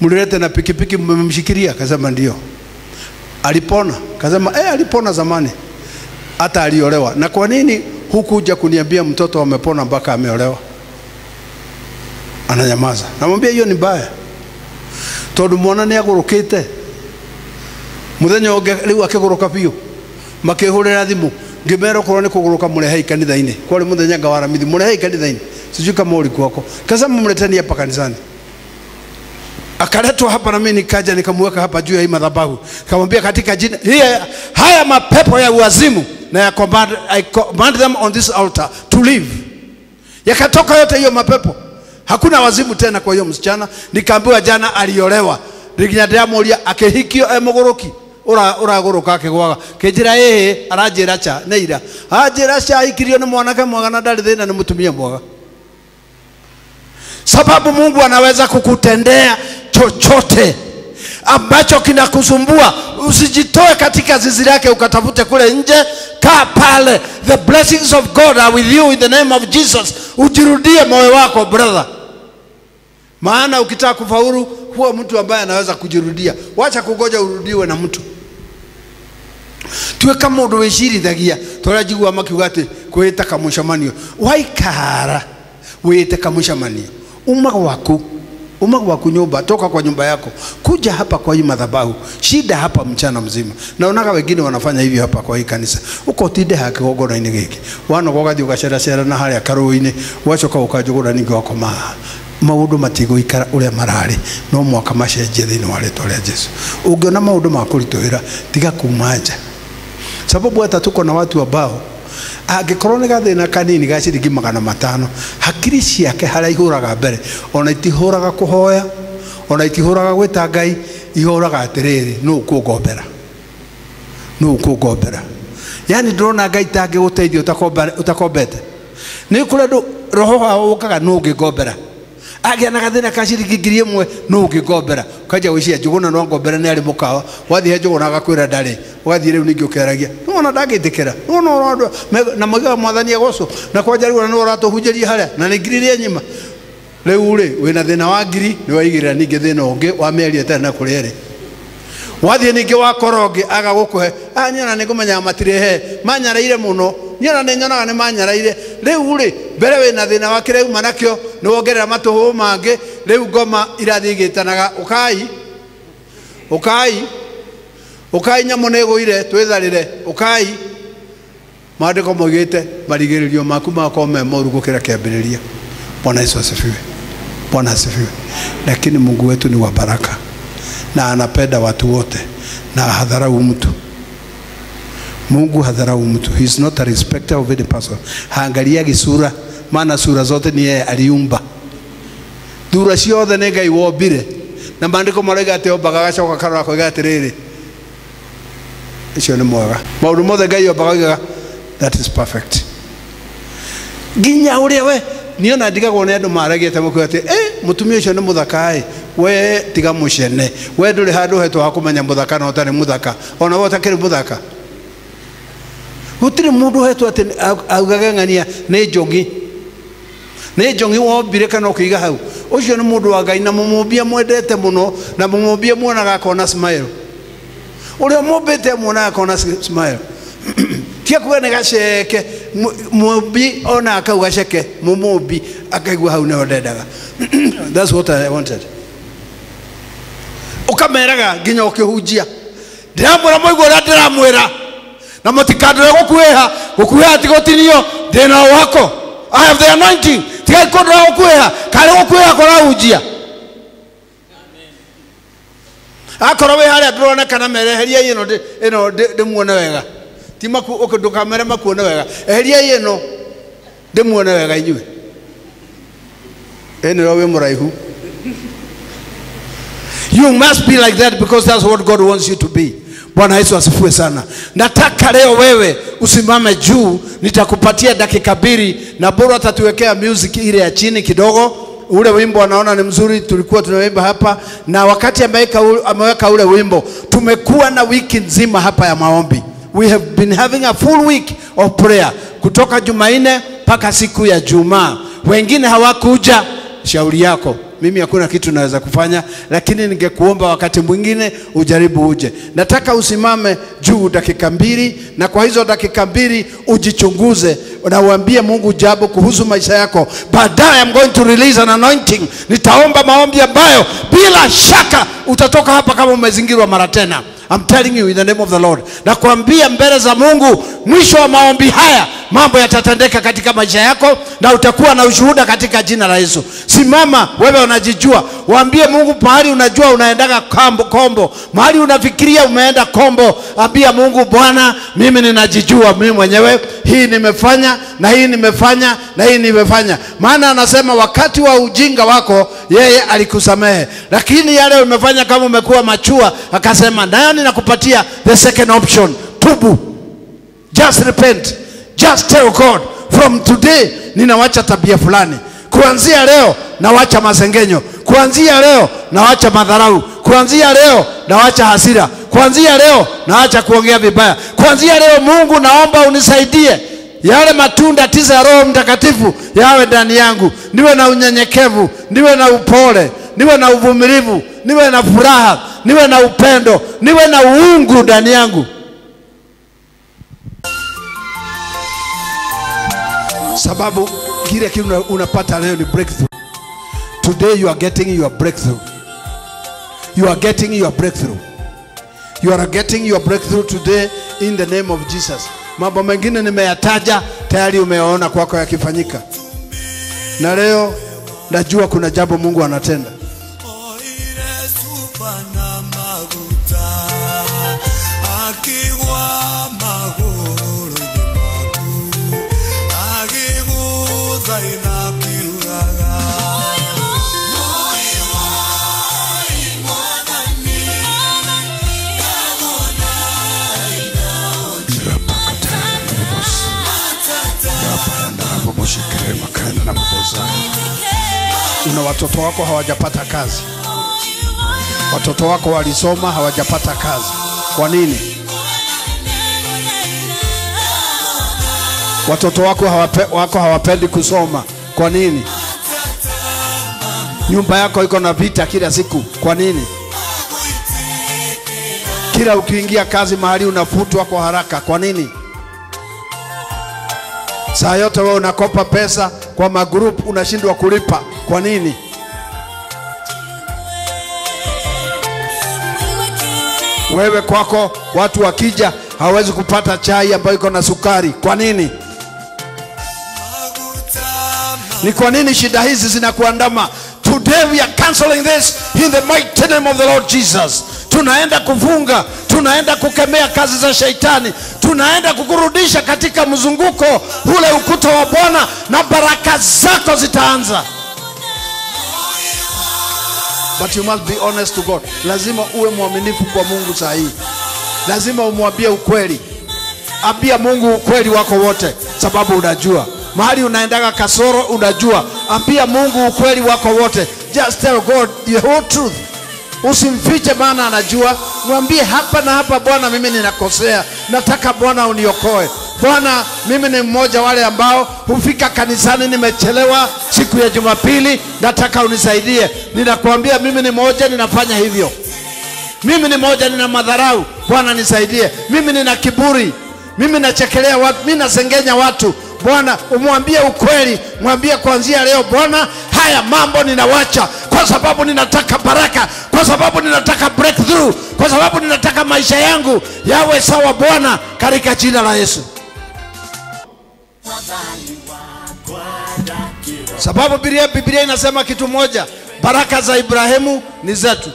mlileta na pikipiki mmemshikilia? Akasema ndio. Alipona? Akasema alipona zamani. Hata aliolewa. Na kwa nini hukuja kuniambia mtoto amepona mpaka ameolewa? Ananyamaza. Namwambia hiyo ni baya. Tondu mwana ni agurukite. Muthenya unge riu akiguruka biu. Makihurira thimu. Ngimero korone kuguruka murehei kanitha-ini. Kwari muthenya ngawara mithi murehei kanitha-ini. Sijui kama uli kwako. Kasema mleteni hapa kanisani. Akaletwa hapa na mimi nikaja nikamweka hapa juu ya hii madhabahu. Nikamwambia katika jina haya mapepo ya uazimu na I command them on this altar to leave. Yakatoka yote hiyo mapepo. Hakuna wazimu tena kwa hiyo msichana. Nikaambiwa jana aliolewa. Riginya ndiamuria akihikio emugoroki. Ura goroka akigwaga. Kijira arajira cha neira. Ajira cha ikirio ni mwanake mwaga na ndari thina ni mutumia mwaga. Sababu Mungu anaweza kukutendea chochote ambacho kinakusumbua. Usijitoe katika zizi lake ukatafute kule nje. Kaa pale. The blessings of God are with you in the name of Jesus. Ujirudie moyo wako brother. Maana ukitaka kufaulu huwa mtu ambaye anaweza kujirudia. Wacha kugoja urudiwe na mtu. Tuwe kama mundu wicirithagia. Turajigua makiugate kwita kamushamanio. Waikara wite kamushamanio. Uma waku nyumba, toka kwa nyumba yako, kuja hapa kwa hii madhabahu. Shida hapa mchana mzima. Naonaga wengine wanafanya hivi hapa kwa hii kanisa. Uko tinde hakigogona ine giki. Wana gogathi ugacera na haria karuini, wacoka ukajugura ningi wako maundu matigo ikara uria marari. No mwaka macenjie thini wa ritwa ria Jesu. Ungiona maundu makurituira tiga kumanja. Sababu hata tuko na watu ambao angikorwo ni gathina kanini ga ciringi 500 hakiri ciake haraihuraga mbere, ona itihuraga kuhoya, ona itihuraga gwita Ngai, ihuraga atiriri no ukugombera. Yani ndrona Ngai tangi guteithia utakombete. Ni kule roho wao ukaga no ngigombera. Agia na gathina ka ciringi 1000 no ngigombera. Kaja wiciya Juguna no ngombera ni ari mukawa. Wathie Juguna agakwira ndari. Wathie riu ningi ukeragia. No ndagitikira. No na mwaga mwathani agoco. Na kwa jariu no ratuhunjeria haria. Na ningiririe nyima. Rĩu rĩ wĩna thĩna wa ngiri nĩ waigĩrĩra ningĩ thĩna ũngĩ wa mĩeri ĩtarĩ na kũrĩa rĩ. Wathiĩ ningĩ wakora ũngĩ aga gũkũhe nyona nĩ ngũmenya matirĩhe manyaraire mũno, nyona nĩ nyonaga nĩ manyaraire. Rĩu rĩ mbere wĩna thĩna wa kĩrĩa uma nakĩo nĩ wongerera matũhũ mangĩ. Rĩu ngoma irathiĩ igĩtanaga ũkai nyamũ nĩ ĩgũire twĩtharĩre ũkai. Maandĩko moigĩte marigĩrĩrio maku makorwo me moru gũkĩra kĩambĩrĩria. Bwana Yesu asifiwe. Bwana asifiwe. Lakini Mungu wetu ni wa baraka na anapenda watu wote na hadharau mtu. Mungu hadharau mtu. He is not a respecter of any person. Haangaliagi sura, maana sura zote ni yeye aliumba. Thura ciothe nĩ Ngai wombire. Na maandĩko marauga atĩ ombaga gacoka kanua koiga atĩrĩrĩ icio nĩ mwega. Maũndũ mothe Ngai ombaga oigaga that is perfect. Nginya ũrĩa we niona ndigagwo nĩ andũ maragiete mũkũa atĩ mũtumia ũcio nĩ mũthaka we tiga mũcene we ndũrĩ handũ hetwo ha kũmenya mũthaka na ũtarĩ mũthaka ona we ũtakĩrĩ mũthaka. Gũtirĩ mũndũ hetwo atĩ augage ng'ania nĩ njongi wombire kana ũkĩiga hau. Ũcio nĩ mũndũ wa Ngai na mũmũmbia mwendete mũno na mũmũmbia muonaga akona smile. Ũrĩa mũmbĩte muonaga akona smile. Tia kuga nĩ gaceke mũmbi ona akauga ceke mũmũmbi akaigua hau nĩho ndendaga. That's what I wanted. Ũkameraga nginya ũkĩhunjia ndiramwĩra mũigua ũrĩa ndĩramwĩra na mũtikandũre gũkuĩha ti gũtinio thĩna wako. I have the anointing. Tigai kũndũra gũkuĩha karĩ gũkuĩha kũrahunjia. Akorwo wĩ harĩa ndĩronekana mereheria ĩno ndĩmuone wega. Ti ndũkamere makuone wega. Eheria ĩno ndĩmuone wega inyuĩ. Nĩrĩo wĩ mũraihu. You must be like that because that's what God wants you to be. Bwana Yesu asifiwe sana. Nataka leo wewe usimame juu, nitakupatia dakika 2 na bora atatuwekea music ile ya chini kidogo. Ule wimbo anaona ni mzuri, tulikuwa tunaimba hapa na wakati ameweka ule wimbo tumekuwa na wiki nzima hapa ya maombi. We have been having a full week of prayer kutoka Jumanne mpaka siku ya Jumaa. Wengine hawakuja, shauri yako. Mimi hakuna kitu naweza kufanya, lakini ningekuomba wakati mwingine ujaribu uje. Nataka usimame juu dakika 2 na kwa hizo dakika 2 ujichunguze na uambie Mungu jambo kuhusu maisha yako. Baadaye I'm going to release an anointing. Nitaomba maombi ambayo bila shaka utatoka hapa kama umezingirwa mara tena. I'm telling you in the name of the Lord. Na kuambia mbele za Mungu mwisho wa maombi haya mambo yatatendeka katika maisha yako na utakuwa na ushuhuda katika jina la Yesu. Simama wewe unajijua. Waambie Mungu mahali unajua unaendaga kombo. Mahali unafikiria umeenda kombo. Ambia Mungu Bwana mimi ninajijua mimi mwenyewe. Hii nimefanya na hii nimefanya na hii nimefanya. Maana anasema wakati wa ujinga wako yeye alikusamehe. Lakini yale umefanya kama umekuwa machua akasema nayo ninakupatia the second option. Tubu. Just repent. Just tell God from today ninawacha tabia fulani. Kuanzia leo nawacha masengenyo. Kuanzia leo nawacha madharau. Kuanzia leo nawacha hasira. Kuanzia leo naacha kuongea vibaya. Kuanzia leo Mungu naomba unisaidie yale matunda 9 ya Roho Mtakatifu yawe ndani yangu. Niwe na unyenyekevu, niwe na upole, niwe na uvumilivu, niwe na furaha, niwe na upendo, niwe na uungu ndani yangu. Sababu kile kitu unapata leo ni breakthrough. Today you are getting your breakthrough. You are getting your breakthrough. You are getting your breakthrough today in the name of Jesus. Mambo mengine nimeyataja tayari umeona kwako yakifanyika. Na leo najua kuna jambo Mungu anatenda. Una watoto wako hawajapata kazi. Watoto wako walisoma hawajapata kazi. Kwa nini? Watoto wako hawapendi kusoma. Kwa nini? Nyumba yako iko na vita kila siku. Kwa nini? Kila ukiingia kazi mahali unafutwa kwa haraka. Kwa nini? Saa yote wewe unakopa pesa kwa magroup unashindwa kulipa. Kwa nini? Wewe kwako watu wakija hawezi kupata chai ambayo iko na sukari. Kwa nini? Ni kwa nini shida hizi zinakuandama? Today we are canceling this in the mighty name of the Lord Jesus. Tunaenda kufunga, tunaenda kukemea kazi za shetani, tunaenda kukurudisha katika mzunguko ule ukuta wa Bwana, na baraka zako zitaanza. But you must be honest to God. Lazima uwe mwaminifu kwa Mungu sahihi. Lazima umwambie ukweli. Ambia Mungu ukweli wako wote, sababu unajua mahali unaendaga kasoro, unajua. Ambia Mungu ukweli wako wote. Just tell God the whole truth. Usimfiche, maana anajua. Mwambie hapa na hapa, Bwana mimi ninakosea, nataka Bwana uniokoe. Bwana mimi ni mmoja wale ambao hufika kanisani nimechelewa siku ya Jumapili, nataka unisaidie. Ninakuambia mimi ni mmoja ninafanya hivyo. Mimi ni mmoja nina madharau, Bwana nisaidie. Mimi nina kiburi, mimi nachekelea watu, mimi nasengenya watu. Bwana umwambie ukweli, mwambie kuanzia leo Bwana haya mambo ninawacha, kwa sababu ninataka baraka, kwa sababu ninataka breakthrough, kwa sababu ninataka maisha yangu yawe sawa Bwana, katika jina la Yesu. Sababu Biblia inasema kitu moja, baraka za Ibrahimu ni zetu.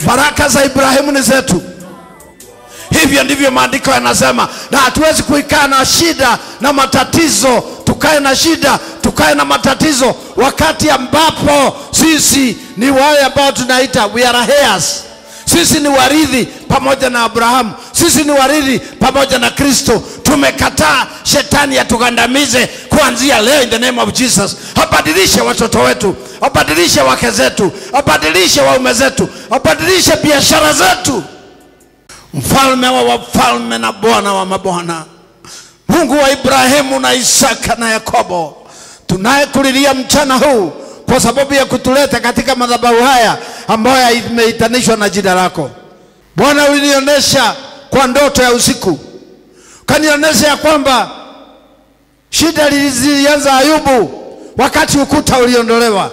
Baraka za Ibrahimu ni zetu. Hivyo ndivyo maandiko yanasema. Na hatuwezi kuikaa na shida na matatizo, tukae na shida, tukae na matatizo, wakati ambapo sisi ni wale ambao tunaita we are heirs. Sisi ni warithi pamoja na Abrahamu. Sisi ni warithi pamoja na Kristo. Tumekataa shetani atugandamize kuanzia leo in the name of Jesus. Abadilishe watoto wetu, abadilishe wake zetu, abadilishe waume zetu, abadilishe biashara zetu. Mfalme wa wafalme na Bwana wa mabwana, Mungu wa Ibrahimu na Isaka na Yakobo, tunayekulilia mchana huu kwa sababu ya kutuleta katika madhabahu haya ambayo imeitanishwa na jina lako. Bwana ulinionyesha kwa ndoto ya usiku, kanionyesha ya kwamba shida zilianza Ayubu wakati ukuta uliondolewa.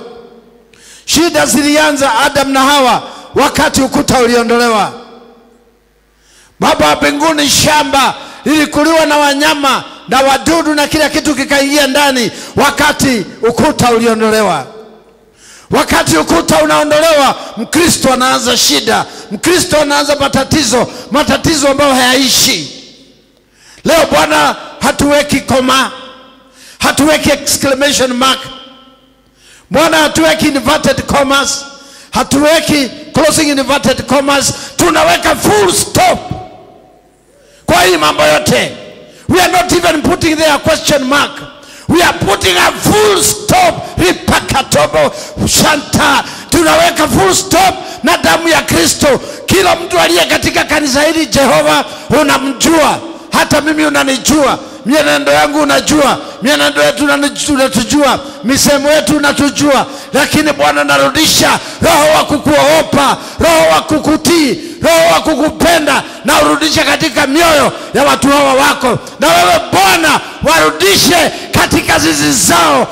Shida zilianza Adam na Hawa wakati ukuta uliondolewa. Baba wa mbinguni, shamba lilikuliwa na wanyama na wadudu na kila kitu kikaingia ndani wakati ukuta uliondolewa. Wakati ukuta unaondolewa, Mkristo anaanza shida, Mkristo anaanza matatizo ambayo hayaishi. Leo Bwana hatuweki koma, hatuweki exclamation mark. Bwana hatuweki inverted commas, hatuweki closing inverted commas, tunaweka full stop kwa hii mambo yote. We are not even putting there a question mark. We are putting a full stop. Ripakatobo shanta. Tunaweka full stop na damu ya Kristo. Kila mtu aliye katika kanisa hili, Jehova unamjua, hata mimi unanijua. Mienendo yangu unajua, mienendo yetu unatujua, misemo yetu unatujua. Lakini Bwana, narudisha roho wa kukuogopa, roho wa kukutii, roho wa kukupenda, na urudishe katika mioyo ya watu hawa wako. Na wewe Bwana, warudishe katika zizi zao,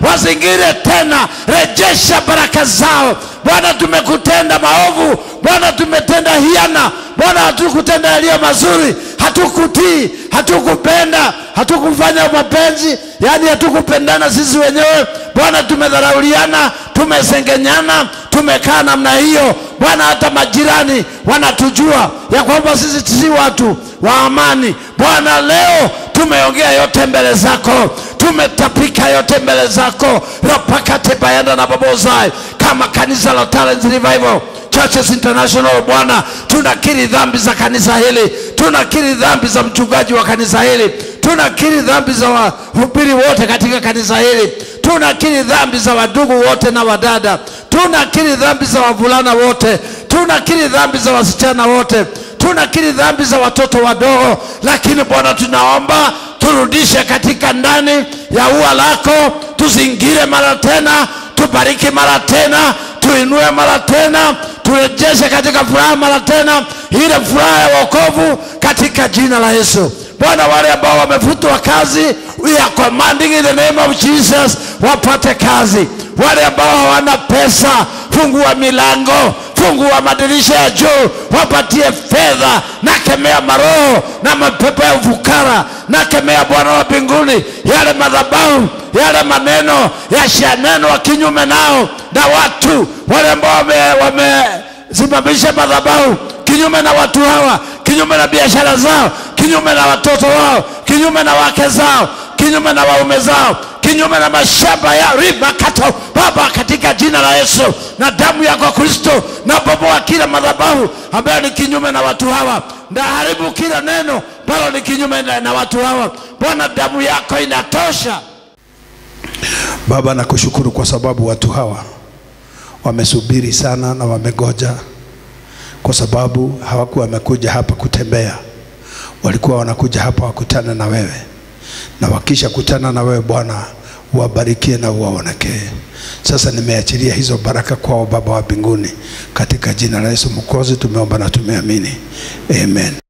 wazingire tena, rejesha baraka zao. Bwana, tumekutenda maovu, Bwana tumetenda hiana, Bwana hatukutenda yaliyo mazuri, hatukutii, hatukupenda, hatukufanya mapenzi, yani hatukupendana sisi wenyewe. Bwana, tumedharauliana, tumesengenyana, tumekaa namna hiyo. Bwana, hata majirani wanatujua ya kwamba sisi si watu wa amani. Bwana, leo tumeongea yote mbele zako, tumetapika yote mbele zako. Rapakate bayanda na babozai kama kanisa la Talent Revival Churches International. Bwana, tunakiri dhambi za kanisa hili, tunakiri dhambi za mchungaji wa kanisa hili, tunakiri dhambi za wahubiri wote katika kanisa hili, tunakiri dhambi za wadugu wote na wadada, tunakiri dhambi za wavulana wote, tunakiri dhambi za wasichana wote, tunakiri dhambi za watoto wadogo. Lakini Bwana, tunaomba turudishe katika ndani ya ua lako, tuzingire mara tena, tubariki mara tena, tuinue mara tena, turejeshe katika furaha mara tena, ile furaha ya wokovu katika jina la Yesu. Bwana, wale ambao wamefutwa kazi, we are commanding in the name of Jesus, wapate kazi. Wale ambao hawana pesa, fungua milango, fungua madirisha ya juu, wapatie fedha. Nakemea maroho na mapepo ya ufukara, nakemea Bwana wa mbinguni yale madhabahu, yale maneno ya shaneno wa kinyume nao, na watu wale ambao wamesimamisha madhabahu kinyume na watu hawa, kinyume na biashara zao, kinyume na watoto wao, kinyume na wake zao, kinyume na waume zao, kinyume na mashamba ya riba kato, Baba, katika jina la Yesu na damu yako Kristo, na bomoa kila madhabahu ambayo ni kinyume na watu hawa, na haribu kila neno ambalo ni kinyume na watu hawa. Bwana, damu yako inatosha. Baba, nakushukuru kwa sababu watu hawa wamesubiri sana na wamegoja, kwa sababu hawakuwa wamekuja hapa kutembea, walikuwa wanakuja hapa wakutana na wewe, na wakisha kutana na wewe Bwana, wabarikie na uwaonekee. Sasa nimeachilia hizo baraka kwao Baba wa mbinguni, katika jina la Yesu Mwokozi tumeomba na tumeamini, amen.